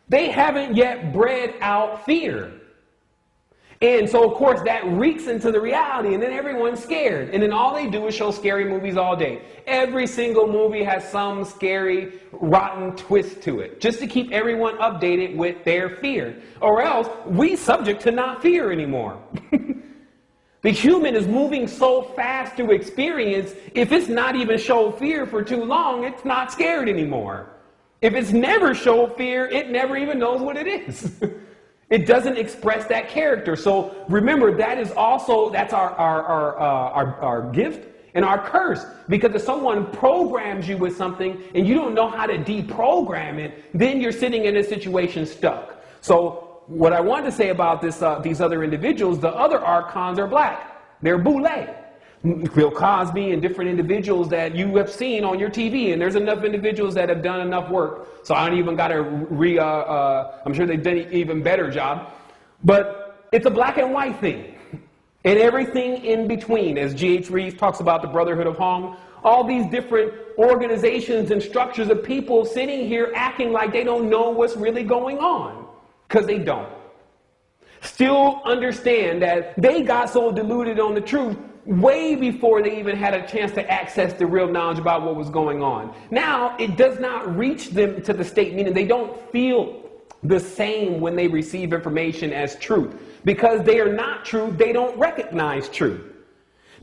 They haven't yet bred out fear. And so, of course, that reeks into the reality, and then everyone's scared. And then all they do is show scary movies all day. Every single movie has some scary, rotten twist to it, just to keep everyone updated with their fear. Or else, we subject to not fear anymore. The human is moving so fast through experience, if it's not even show fear for too long, it's not scared anymore. If it's never showed fear, it never even knows what it is. It doesn't express that character. So remember, that's our gift and our curse. Because if someone programs you with something and you don't know how to deprogram it, then you're sitting in a situation stuck. So what I wanted to say about these other individuals, the other archons are black. They're boule. Bill Cosby and different individuals that you have seen on your TV, and there's enough individuals that have done enough work, so I don't even got to I'm sure they've done an even better job, but it's a black and white thing, and everything in between, as G.H. Reeves talks about the Brotherhood of Hong, all these different organizations and structures of people sitting here acting like they don't know what's really going on, because they don't. Still understand that they got so deluded on the truth way before they even had a chance to access the real knowledge about what was going on. Now, it does not reach them to the state, meaning they don't feel the same when they receive information as truth. Because they are not truth, they don't recognize truth.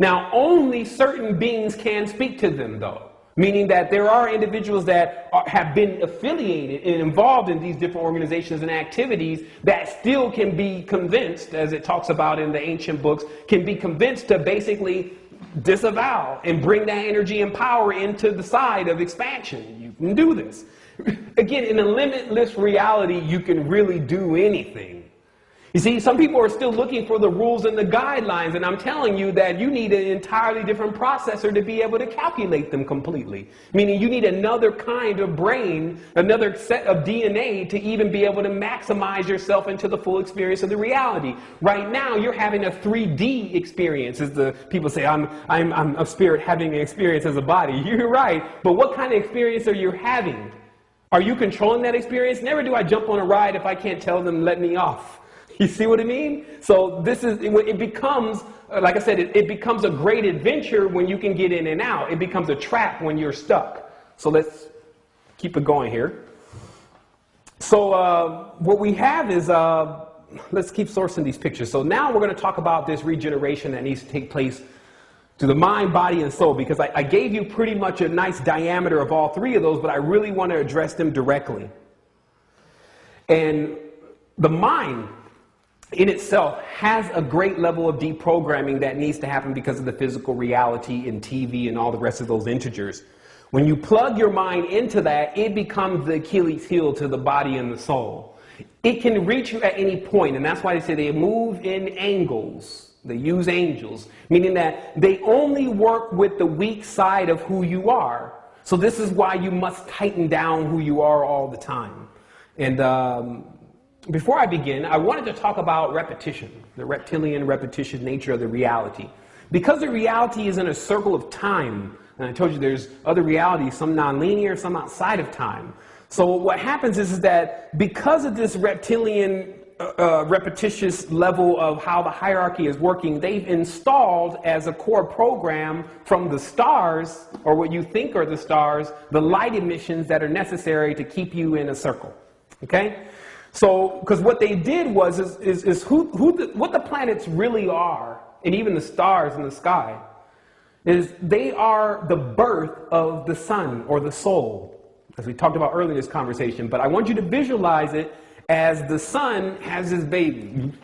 Now, only certain beings can speak to them, though. Meaning that there are individuals that have been affiliated and involved in these different organizations and activities that still can be convinced, as it talks about in the ancient books, can be convinced to basically disavow and bring that energy and power into the side of expansion. You can do this. Again, in a limitless reality, you can really do anything. You see, some people are still looking for the rules and the guidelines, and I'm telling you that you need an entirely different processor to be able to calculate them completely. Meaning you need another kind of brain, another set of DNA to even be able to maximize yourself into the full experience of the reality. Right now, you're having a 3D experience, as the people say, I'm a spirit having an experience as a body. You're right, but what kind of experience are you having? Are you controlling that experience? Never do I jump on a ride if I can't tell them, let me off. You see what I mean? So it becomes, like I said, it becomes a great adventure when you can get in and out. It becomes a trap when you're stuck. So let's keep it going here. So what we have is, let's keep sourcing these pictures. So now we're going to talk about this regeneration that needs to take place to the mind, body, and soul, because I gave you pretty much a nice diameter of all three of those, but I really want to address them directly. And the mind in itself has a great level of deprogramming that needs to happen because of the physical reality in TV and all the rest of those integers. When you plug your mind into that, it becomes the Achilles heel to the body and the soul. It can reach you at any point, and that's why they say they move in angles. They use angels, meaning that they only work with the weak side of who you are. So this is why you must tighten down who you are all the time. And before I begin, I wanted to talk about repetition, the reptilian repetition nature of the reality. Because the reality is in a circle of time, and I told you there's other realities, some nonlinear, some outside of time. So what happens is that because of this reptilian repetitious level of how the hierarchy is working, they've installed as a core program from the stars, or what you think are the stars, the light emissions that are necessary to keep you in a circle. Okay? So, because what they did was, what the planets really are, and even the stars in the sky, is they are the birth of the sun or the soul, as we talked about earlier in this conversation. But I want you to visualize it as the sun has his baby. And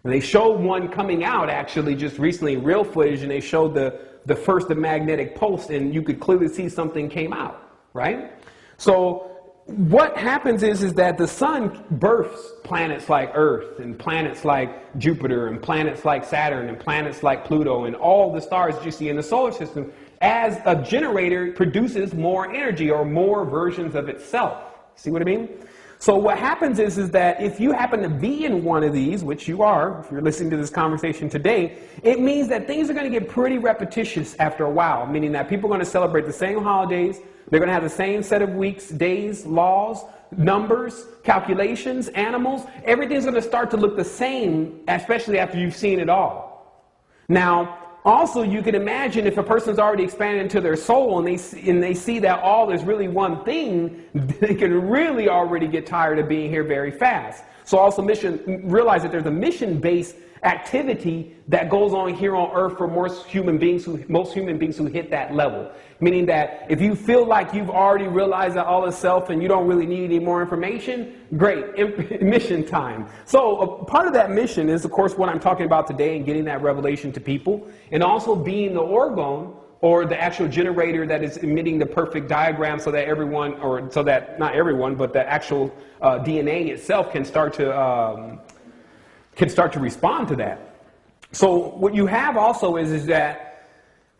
they showed one coming out actually just recently, real footage, and they showed the first the magnetic pulse, and you could clearly see something came out, right? So what happens is that the sun births planets like Earth and planets like Jupiter and planets like Saturn and planets like Pluto and all the stars that you see in the solar system as a generator produces more energy or more versions of itself. See what I mean? So what happens is that if you happen to be in one of these, which you are, if you're listening to this conversation today, it means that things are going to get pretty repetitious after a while, meaning that people are going to celebrate the same holidays, they're going to have the same set of weeks, days, laws, numbers, calculations, animals. Everything's going to start to look the same, especially after you've seen it all. Now, also, you can imagine if a person's already expanded into their soul and they see that all is really one thing, they can really already get tired of being here very fast. So also realize that there's a mission-based activity that goes on here on Earth for most human beings who hit that level. Meaning that if you feel like you've already realized that all is self and you don't really need any more information, great, mission time. So a part of that mission is, of course, what I'm talking about today and getting that revelation to people, and also being the orgone, or the actual generator that is emitting the perfect diagram so that everyone, or so that not everyone, but the actual DNA itself can start to respond to that. So what you have also is that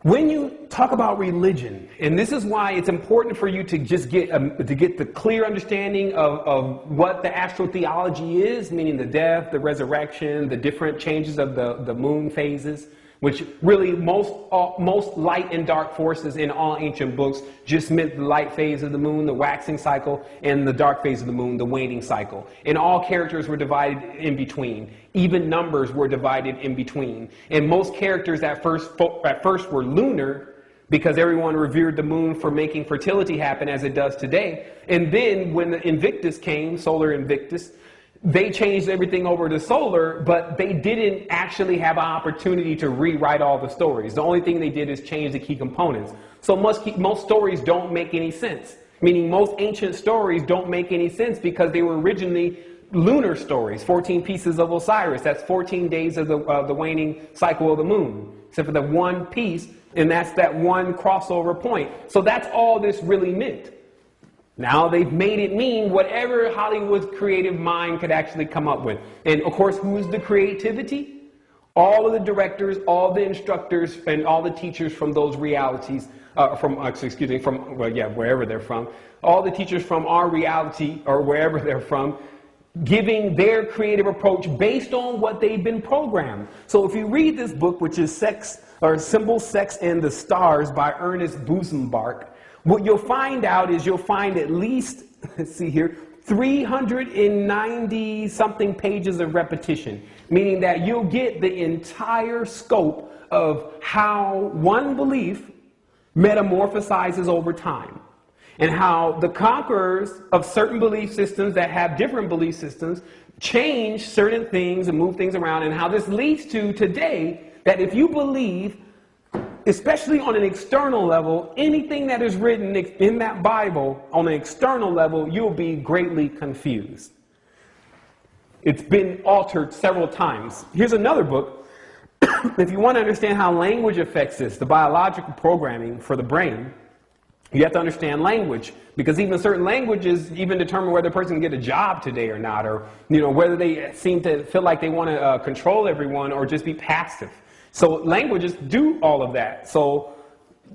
when you talk about religion, and this is why it's important for you to just get the clear understanding of what the astral theology is, meaning the death, the resurrection, the different changes of the moon phases, which really most light and dark forces in all ancient books just meant the light phase of the moon, the waxing cycle, and the dark phase of the moon, the waning cycle. And all characters were divided in between. Even numbers were divided in between. And most characters at first were lunar, because everyone revered the moon for making fertility happen as it does today. And then when the Invictus came, solar Invictus, they changed everything over to solar, but they didn't actually have an opportunity to rewrite all the stories. The only thing they did is change the key components. So most stories don't make any sense, meaning most ancient stories don't make any sense because they were originally lunar stories, 14 pieces of Osiris. That's 14 days of the waning cycle of the moon, except for the one piece, and that's that one crossover point. So that's all this really meant. Now they've made it mean whatever Hollywood's creative mind could actually come up with. And of course, who's the creativity? All of the directors, all the instructors, and all the teachers from those realities, wherever they're from. All the teachers from our reality, or wherever they're from, giving their creative approach based on what they've been programmed. So if you read this book, which is Symbol, Sex, and the Stars by Ernest Busenbark, what you'll find out is you'll find at least, let's see here, 390 something pages of repetition, meaning that you'll get the entire scope of how one belief metamorphosizes over time. and how the conquerors of certain belief systems that have different belief systems change certain things and move things around, and how this leads to today that if you believe, especially on an external level, anything that is written in that Bible on an external level, you'll be greatly confused. It's been altered several times. Here's another book. If you want to understand how language affects this, the biological programming for the brain, you have to understand language, because even certain languages even determine whether a person can get a job today or not, or whether they seem to feel like they want to control everyone or just be passive. So languages do all of that. So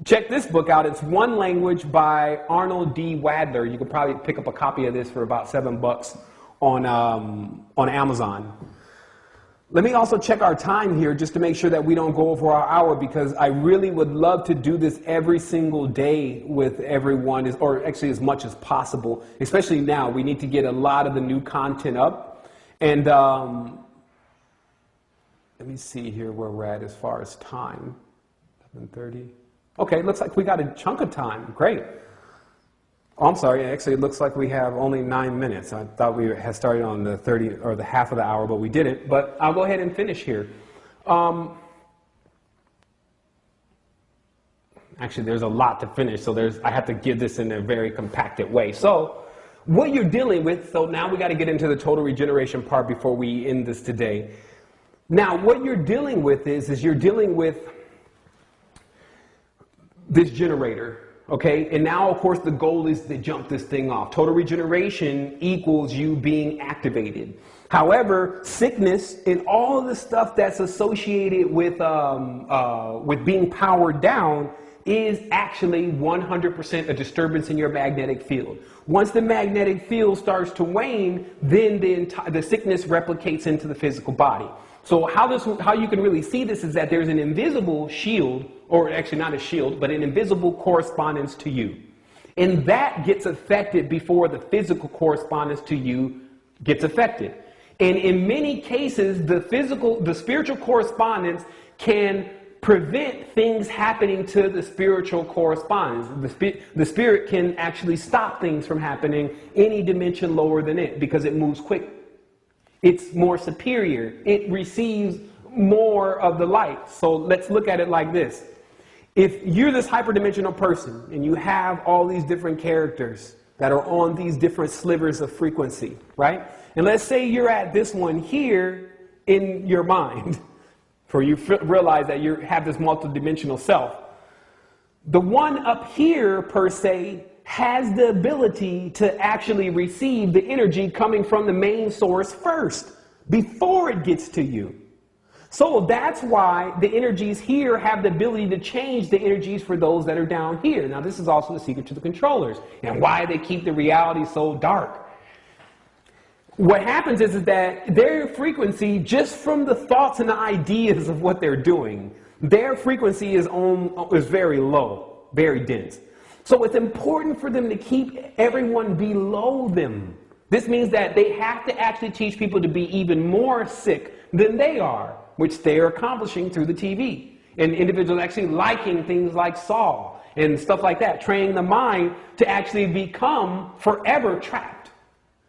check this book out. It's One Language by Arnold D. Wadler. You could probably pick up a copy of this for about $7 on Amazon. Let me also check our time here just to make sure that we don't go over our hour, because I really would love to do this every single day with everyone, or actually as much as possible. Especially now, we need to get a lot of the new content up. And let me see here where we're at as far as time. 11:30. Okay, looks like we got a chunk of time. Great. Oh, I'm sorry. Actually, it looks like we have only 9 minutes. I thought we had started on the 30 or the half of the hour, but we didn't. But I'll go ahead and finish here. Actually, there's a lot to finish, so I have to give this in a very compacted way. So what you're dealing with, so now we got to get into the total regeneration part before we end this today. Now, what you're dealing with is you're dealing with this generator. Okay, and now, of course, the goal is to jump this thing off. Total regeneration equals you being activated. However, sickness and all of the stuff that's associated with being powered down is actually 100% a disturbance in your magnetic field. Once the magnetic field starts to wane, then the sickness replicates into the physical body. So how you can really see this is that there's an invisible shield, or actually not a shield, but an invisible correspondence to you. And that gets affected before the physical correspondence to you gets affected. And in many cases, the spiritual correspondence can prevent things happening to the spiritual correspondence. The spirit can actually stop things from happening any dimension lower than it, because it moves quick. It's more superior. It receives more of the light. So let's look at it like this. If you're this hyperdimensional person and you have all these different characters that are on these different slivers of frequency, right? And let's say you're at this one here in your mind, for you realize that you have this multidimensional self. The one up here, per se, has the ability to actually receive the energy coming from the main source first, before it gets to you. So that's why the energies here have the ability to change the energies for those that are down here. Now, this is also the secret to the controllers and why they keep the reality so dark. What happens is that their frequency, just from the thoughts and the ideas of what they're doing, their frequency is very low, very dense. So it's important for them to keep everyone below them. This means that they have to actually teach people to be even more sick than they are, which they are accomplishing through the TV. And individuals actually liking things like Saw and stuff like that, training the mind to actually become forever trapped.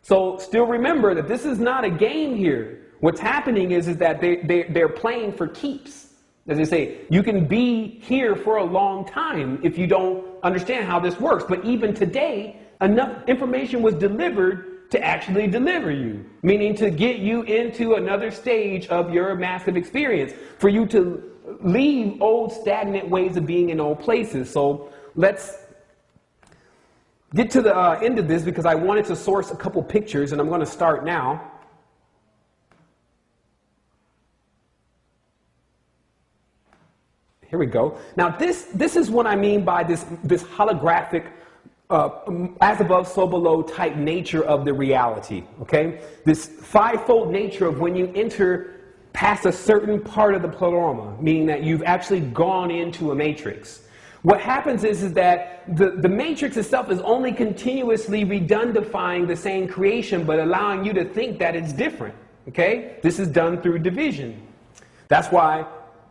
So still remember that this is not a game here. What's happening is that they're playing for keeps. As I say, you can be here for a long time if you don't understand how this works. But even today, enough information was delivered to actually deliver you, meaning to get you into another stage of your massive experience, for you to leave old stagnant ways of being in old places. So let's get to the end of this, because I wanted to source a couple pictures, and I'm going to start now. Here we go. Now this is what I mean by this holographic, as above, so below type nature of the reality, okay? This fivefold nature of when you enter past a certain part of the pleroma, meaning that you've actually gone into a matrix. What happens is that the matrix itself is only continuously redundifying the same creation, but allowing you to think that it's different, okay? This is done through division. That's why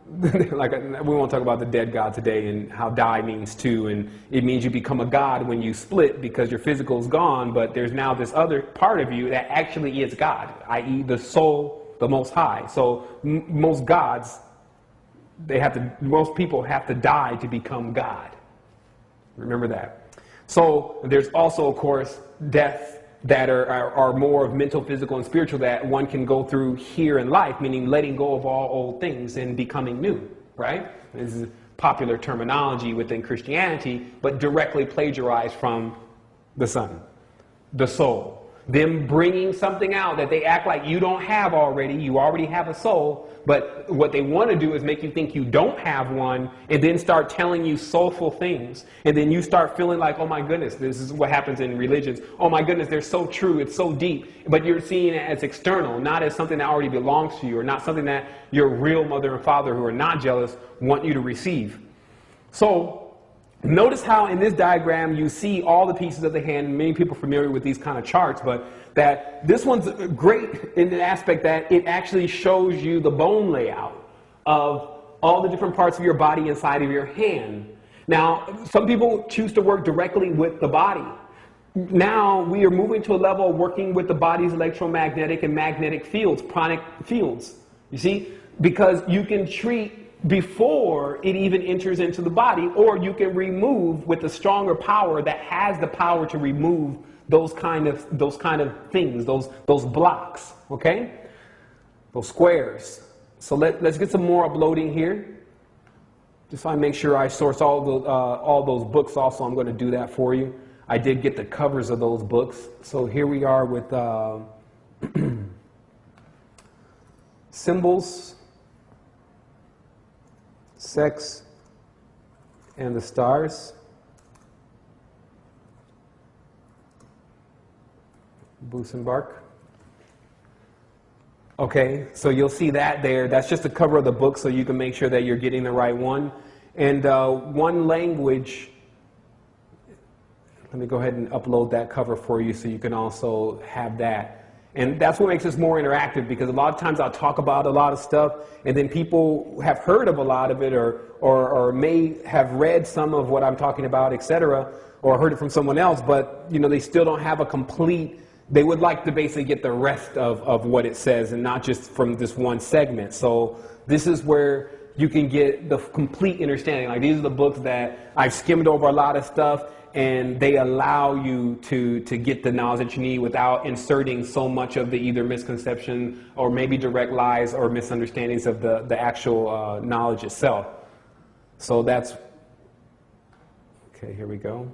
Like, we won't talk about the dead God today and how die means two, and it means you become a God when you split because your physical is gone, but there's now this other part of you that actually is God, i.e. the soul, the Most High. So most gods, most people have to die to become God. Remember that. So there's also, of course, death that are more of mental, physical, and spiritual that one can go through here in life, meaning letting go of all old things and becoming new, right? This is popular terminology within Christianity, but directly plagiarized from the Son, the soul. Them bringing something out that they act like you don't have already. You already have a soul, but what they want to do is make you think you don't have one, and then start telling you soulful things. And then you start feeling like, oh my goodness, this is what happens in religions. Oh my goodness, they're so true, it's so deep. But you're seeing it as external, not as something that already belongs to you, or not something that your real mother and father who are not jealous want you to receive. So notice how in this diagram you see all the pieces of the hand. Many people are familiar with these kind of charts, but that this one's great in the aspect that it actually shows you the bone layout of all the different parts of your body inside of your hand. Now, some people choose to work directly with the body. Now we are moving to a level of working with the body's electromagnetic and magnetic fields, pranic fields. You see, because you can treat before it even enters into the body, or you can remove with a stronger power that has the power to remove those kind of things, those blocks, okay? Those squares. So let's get some more uploading here. Just want to make sure I source all those books also. I'm going to do that for you. I did get the covers of those books. So here we are with symbols, sex, and the stars. Busenbark. Okay, so you'll see that there. That's just a cover of the book, so you can make sure that you're getting the right one. And one language, let me go ahead and upload that cover for you so you can also have that. And that's what makes this more interactive, because a lot of times I'll talk about a lot of stuff, and then people have heard of a lot of it, or may have read some of what I'm talking about, etc., or heard it from someone else, but they still don't have a complete. They would like to basically get the rest of what it says, and not just from this one segment. So this is where you can get the complete understanding. Like, these are the books that I've skimmed over a lot of stuff, and they allow you to get the knowledge that you need without inserting so much of the either misconception or maybe direct lies or misunderstandings of the actual knowledge itself. So that's, okay, here we go.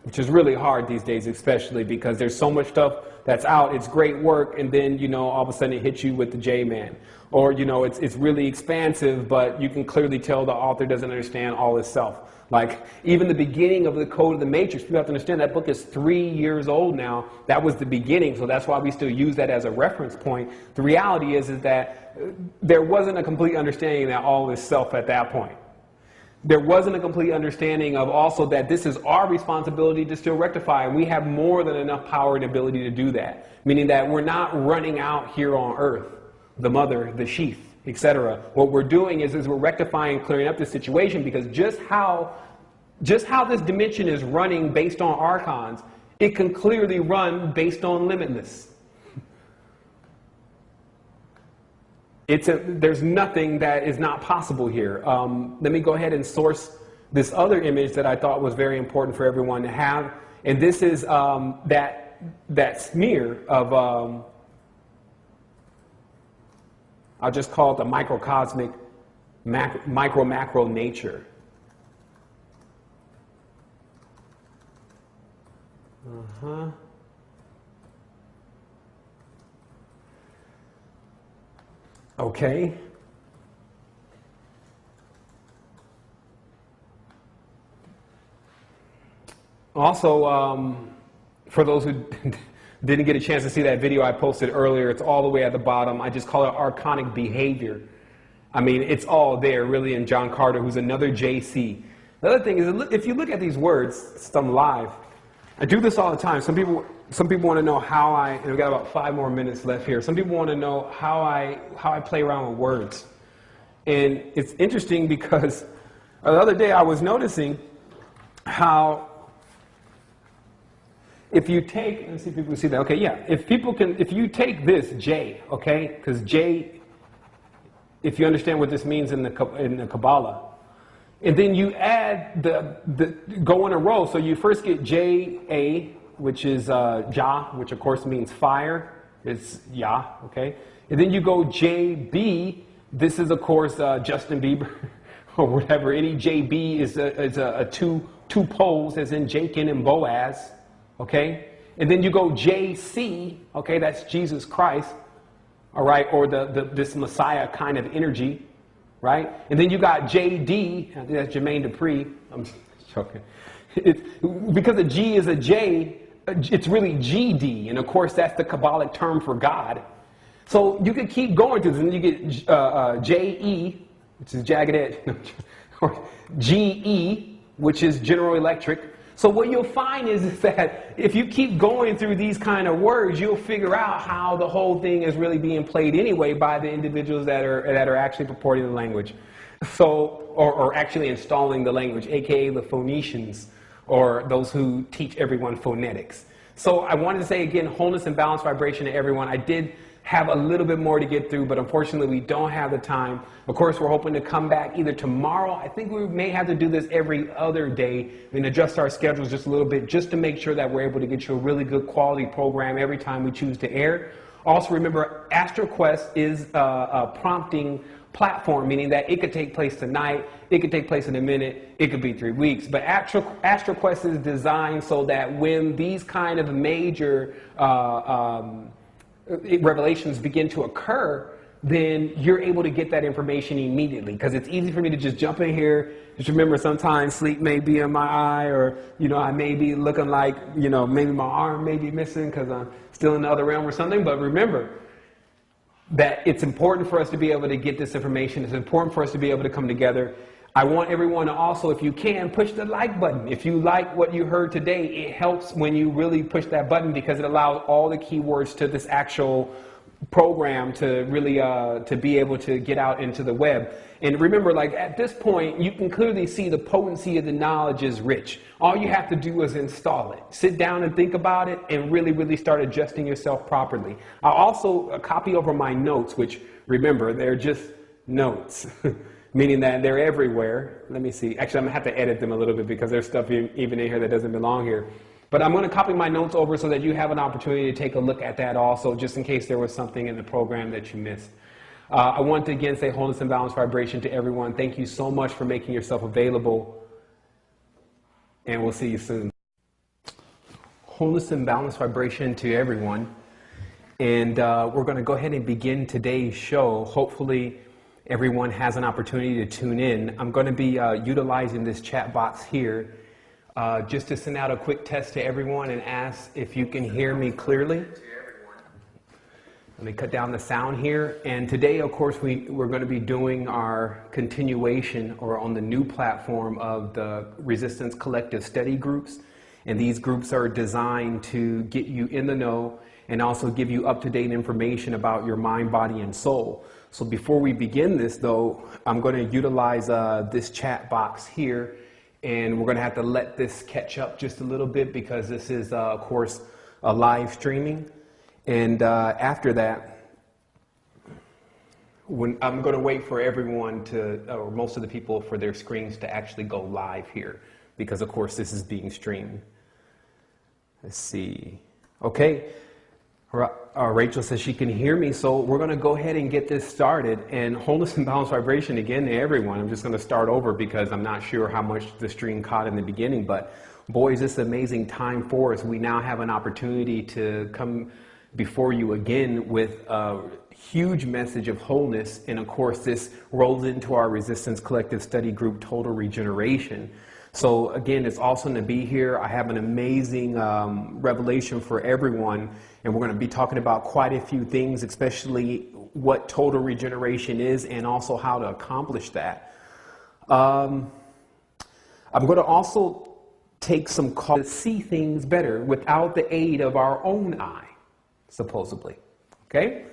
Which is really hard these days, especially because there's so much stuff that's out. It's great work, and then, all of a sudden it hits you with the J-man. Or, it's really expansive, but you can clearly tell the author doesn't understand all itself. Like, even the beginning of the Code of the Matrix, people have to understand that book is 3 years old now. That was the beginning, so that's why we still use that as a reference point. The reality is that there wasn't a complete understanding of that all is self at that point. There wasn't a complete understanding of also that this is our responsibility to still rectify, and we have more than enough power and ability to do that. Meaning that we're not running out here on earth, the mother, the sheath, etc. What we're doing is we're rectifying, clearing up the situation, because just how this dimension is running based on archons, it can clearly run based on limitless. There's nothing that is not possible here. Let me go ahead and source this other image that I thought was very important for everyone to have. And this is that smear of, I'll just call it the microcosmic, micro-macro nature. Okay. Also, for those who didn't get a chance to see that video I posted earlier, it's all the way at the bottom. I just call it archonic behavior. I mean, it's all there, really, in John Carter, who's another JC. The other thing is, if you look at these words, since I'm live, I do this all the time. Some people want to know how and we've got about 5 more minutes left here. Some people want to know how I play around with words. And it's interesting because the other day I was noticing how if you take, let's see if people can see that. Okay, yeah. If you take this J, okay, because J, if you understand what this means in the Kabbalah, and then you add go in a row. So you first get J-A, which is Jah, which of course means fire. It's Yah, okay? And then you go J-B. This is of course Justin Bieber or whatever. Any J-B is a two poles, as in Jachin and Boaz, okay? And then you go J-C, okay? That's Jesus Christ, all right? Or this Messiah kind of energy. Right? And then you got J.D., I think that's Jermaine Dupri. I'm joking. Because a G is a J, it's really G.D. And of course, that's the Kabbalic term for God. So you could keep going through this. And you get J.E., which is jagged edge, or G.E., which is General Electric. So what you'll find is that if you keep going through these kind of words, you'll figure out how the whole thing is really being played anyway by the individuals that are actually purporting the language. So, or actually installing the language, aka the Phoenicians, or those who teach everyone phonetics. So I wanted to say again, wholeness and balanced vibration to everyone. I did have a little bit more to get through, but unfortunately we don't have the time. Of course, we're hoping to come back either tomorrow. I think we may have to do this every other day and adjust our schedules just a little bit just to make sure that we're able to get you a really good quality program every time we choose to air. Also remember, Astral Quest is a prompting platform, meaning that it could take place tonight, it could take place in a minute, it could be 3 weeks. But Astral Quest is designed so that when these kind of major revelations begin to occur, then you're able to get that information immediately, because it's easy for me to just jump in here. Just remember, sometimes sleep may be in my eye, or I may be looking like maybe my arm may be missing because I'm still in the other realm or something. But remember that it's important for us to be able to get this information. It's important for us to be able to come together. I want everyone to also, if you can, push the like button. If you like what you heard today, it helps when you really push that button, because it allows all the keywords to this actual program to really to be able to get out into the web. And remember, like at this point, you can clearly see the potency of the knowledge is rich. All you have to do is install it. Sit down and think about it and really, really start adjusting yourself properly. I'll also copy over my notes, which remember, they're just notes. Meaning that they're everywhere. Let me see. Actually, I'm going to have to edit them a little bit because there's stuff even in here that doesn't belong here. But I'm going to copy my notes over so that you have an opportunity to take a look at that also, just in case there was something in the program that you missed. I want to again say wholeness and balanced vibration to everyone. Thank you so much for making yourself available. And we'll see you soon. Wholeness and balanced vibration to everyone. And we're going to go ahead and begin today's show. Hopefully everyone has an opportunity to tune in. I'm going to be utilizing this chat box here just to send out a quick test to everyone and ask if you can hear me clearly. Let me cut down the sound here. And today, of course, we're going to be doing our continuation, or on the new platform, of the Resistance Collective Study Groups. And these groups are designed to get you in the know and also give you up-to-date information about your mind, body, and soul. So before we begin this, though, I'm going to utilize this chat box here, and we're going to have to let this catch up just a little bit, because this is, of course, a live streaming. And after that, I'm going to wait for everyone or most of the people, for their screens to actually go live here, because, of course, this is being streamed. Let's see. Okay. Rachel says she can hear me, so we're going to go ahead and get this started. And wholeness and balanced vibration again to everyone. I'm just going to start over because I'm not sure how much the stream caught in the beginning, but boy, is this an amazing time for us. We now have an opportunity to come before you again with a huge message of wholeness. And of course, this rolls into our Resistance Collective Study Group, Total Regeneration. So again, it's awesome to be here. I have an amazing revelation for everyone, and we're going to be talking about quite a few things, especially what total regeneration is and also how to accomplish that. I'm going to also take some call to see things better without the aid of our own eye, supposedly. Okay?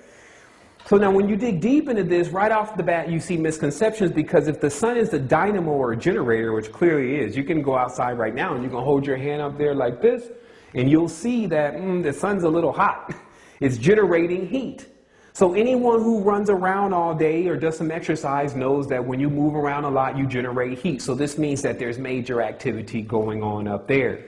So now when you dig deep into this, right off the bat, you see misconceptions, because if the sun is a dynamo or a generator, which clearly is, you can go outside right now and you can hold your hand up there like this, and you'll see that the sun's a little hot. It's generating heat. So anyone who runs around all day or does some exercise knows that when you move around a lot, you generate heat. So this means that there's major activity going on up there.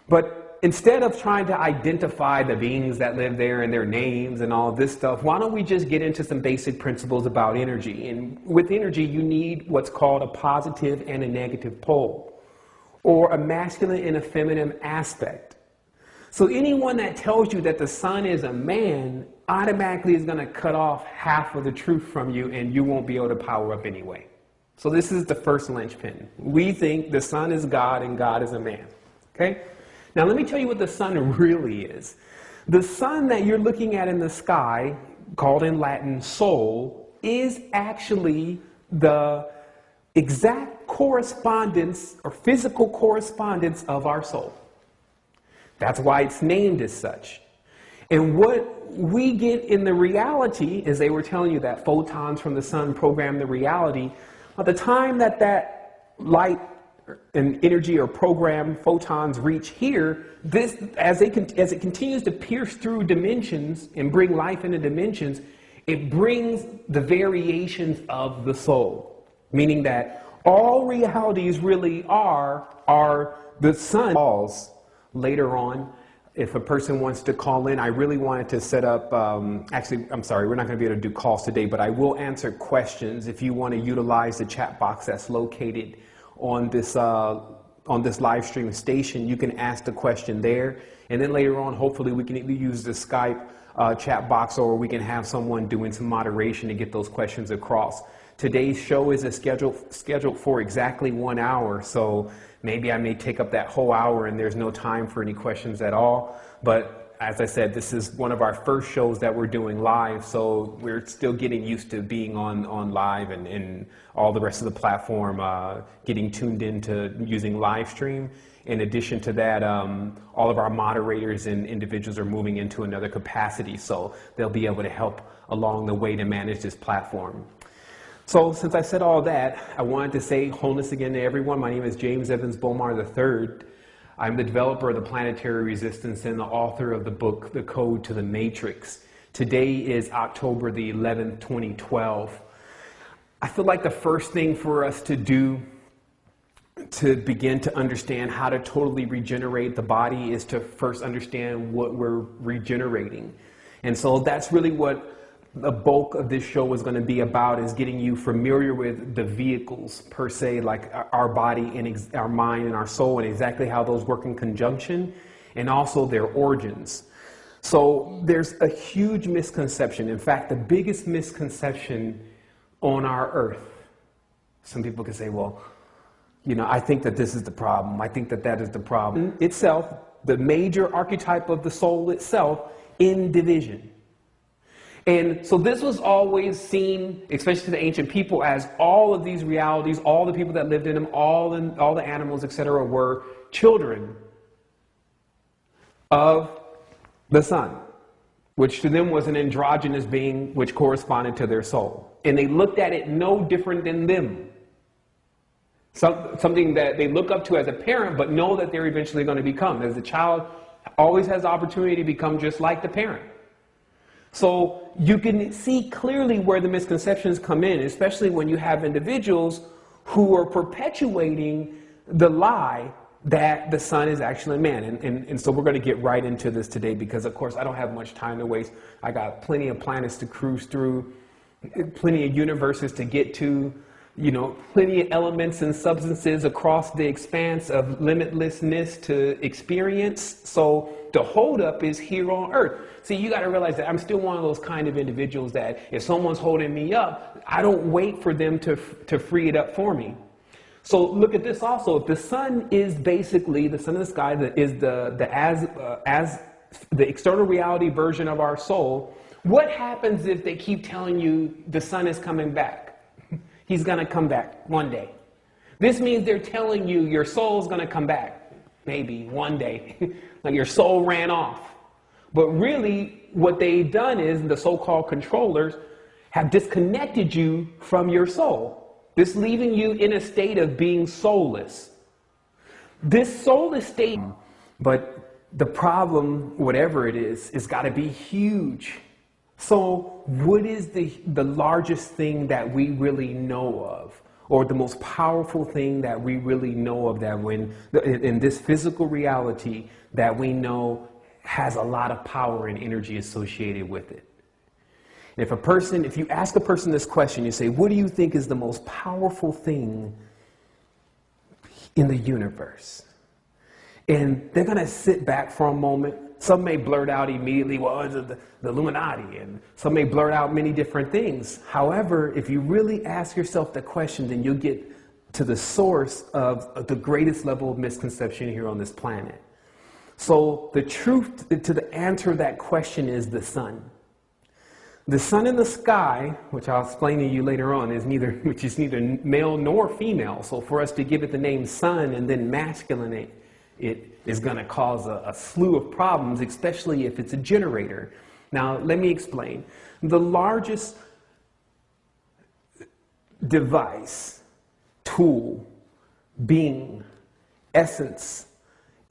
But instead of trying to identify the beings that live there and their names and all this stuff, why don't we just get into some basic principles about energy? And with energy, you need what's called a positive and a negative pole, or a masculine and a feminine aspect. So anyone that tells you that the sun is a man automatically is going to cut off half of the truth from you, and you won't be able to power up anyway. So this is the first linchpin. We think the sun is God and God is a man. Okay? Now let me tell you what the sun really is. The sun that you're looking at in the sky, called in Latin Sol, is actually the exact correspondence or physical correspondence of our soul. That's why it's named as such. And what we get in the reality is, they were telling you that photons from the sun program the reality. By the time that that light and energy or program photons reach here, this, as it continues to pierce through dimensions and bring life into dimensions, it brings the variations of the soul. Meaning that all realities really are the sun falls later on. If a person wants to call in, I really wanted to set up, actually, I'm sorry, we're not going to be able to do calls today, but I will answer questions. If you want to utilize the chat box that's located on this live stream station, you can ask the question there. And then later on, hopefully we can either use the Skype chat box, or we can have someone doing some moderation to get those questions across. Today's show is scheduled for exactly 1 hour, so maybe I may take up that whole hour and there's no time for any questions at all. But as I said, this is one of our first shows that we're doing live, so we're still getting used to being on live and all the rest of the platform, getting tuned into using live stream. In addition to that, all of our moderators and individuals are moving into another capacity, so they'll be able to help along the way to manage this platform. So since I said all that, I wanted to say wholeness again to everyone. My name is James Evans Bomar III. I'm the developer of the Planetary Resistance and the author of the book, The Code to the Matrix. Today is October the 11th, 2012. I feel like the first thing for us to do to begin to understand how to totally regenerate the body is to first understand what we're regenerating. And so that's really what the bulk of this show is going to be about, is getting you familiar with the vehicles per se, like our body and our mind and our soul, and exactly how those work in conjunction, and also their origins. So there's a huge misconception. In fact, the biggest misconception on our earth. Some people can say, well, you know, I think that this is the problem. I think that that is the problem. Itself, the major archetype of the soul itself, in division. And so this was always seen, especially to the ancient people, as all of these realities, all the people that lived in them, all the animals, etc., were children of the sun, which to them was an androgynous being which corresponded to their soul. And they looked at it no different than them. Something that they look up to as a parent, but know that they're eventually going to become. As a child always has the opportunity to become just like the parent. So you can see clearly where the misconceptions come in, especially when you have individuals who are perpetuating the lie that the sun is actually a man. And so we're going to get right into this today because, of course, I don't have much time to waste. I got plenty of planets to cruise through, plenty of universes to get to, you know, plenty of elements and substances across the expanse of limitlessness to experience. So the holdup is here on Earth. See, you got to realize that I'm still one of those kind of individuals that if someone's holding me up, I don't wait for them to free it up for me. So look at this also. If the sun is basically the sun in the sky, that is as the external reality version of our soul, what happens if they keep telling you the sun is coming back? He's going to come back one day. This means they're telling you your soul's going to come back, maybe one day, like your soul ran off. But really, what they've done is the so-called controllers have disconnected you from your soul. This leaving you in a state of being soulless. This soulless state, but the problem, whatever it is, it's got to be huge. So what is the largest thing that we really know of? Or the most powerful thing that we really know of, that when in this physical reality that we know has a lot of power and energy associated with it? And if you ask a person this question, you say, what do you think is the most powerful thing in the universe? And they're going to sit back for a moment. Some may blurt out immediately, well, it's the Illuminati, and some may blurt out many different things. However, if you really ask yourself the question, then you'll get to the source of the greatest level of misconception here on this planet. So the truth to the answer to that question is the sun. The sun in the sky, which I'll explain to you later on, is neither male nor female. So for us to give it the name sun and then masculinate it is going to cause a slew of problems, especially if it's a generator. Now, let me explain. The largest device, tool, being, essence,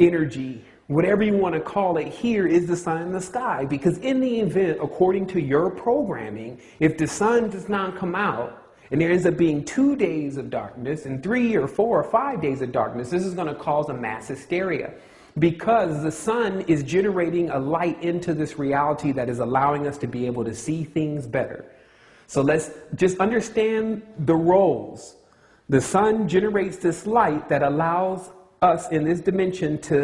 energy, whatever you want to call it here, is the sun in the sky. Because in the event, according to your programming, if the sun does not come out, and there ends up being 2 days of darkness and 3 or 4 or 5 days of darkness, this is going to cause a mass hysteria, because the sun is generating a light into this reality that is allowing us to be able to see things better. So let's just understand the roles. The sun generates this light that allows us in this dimension to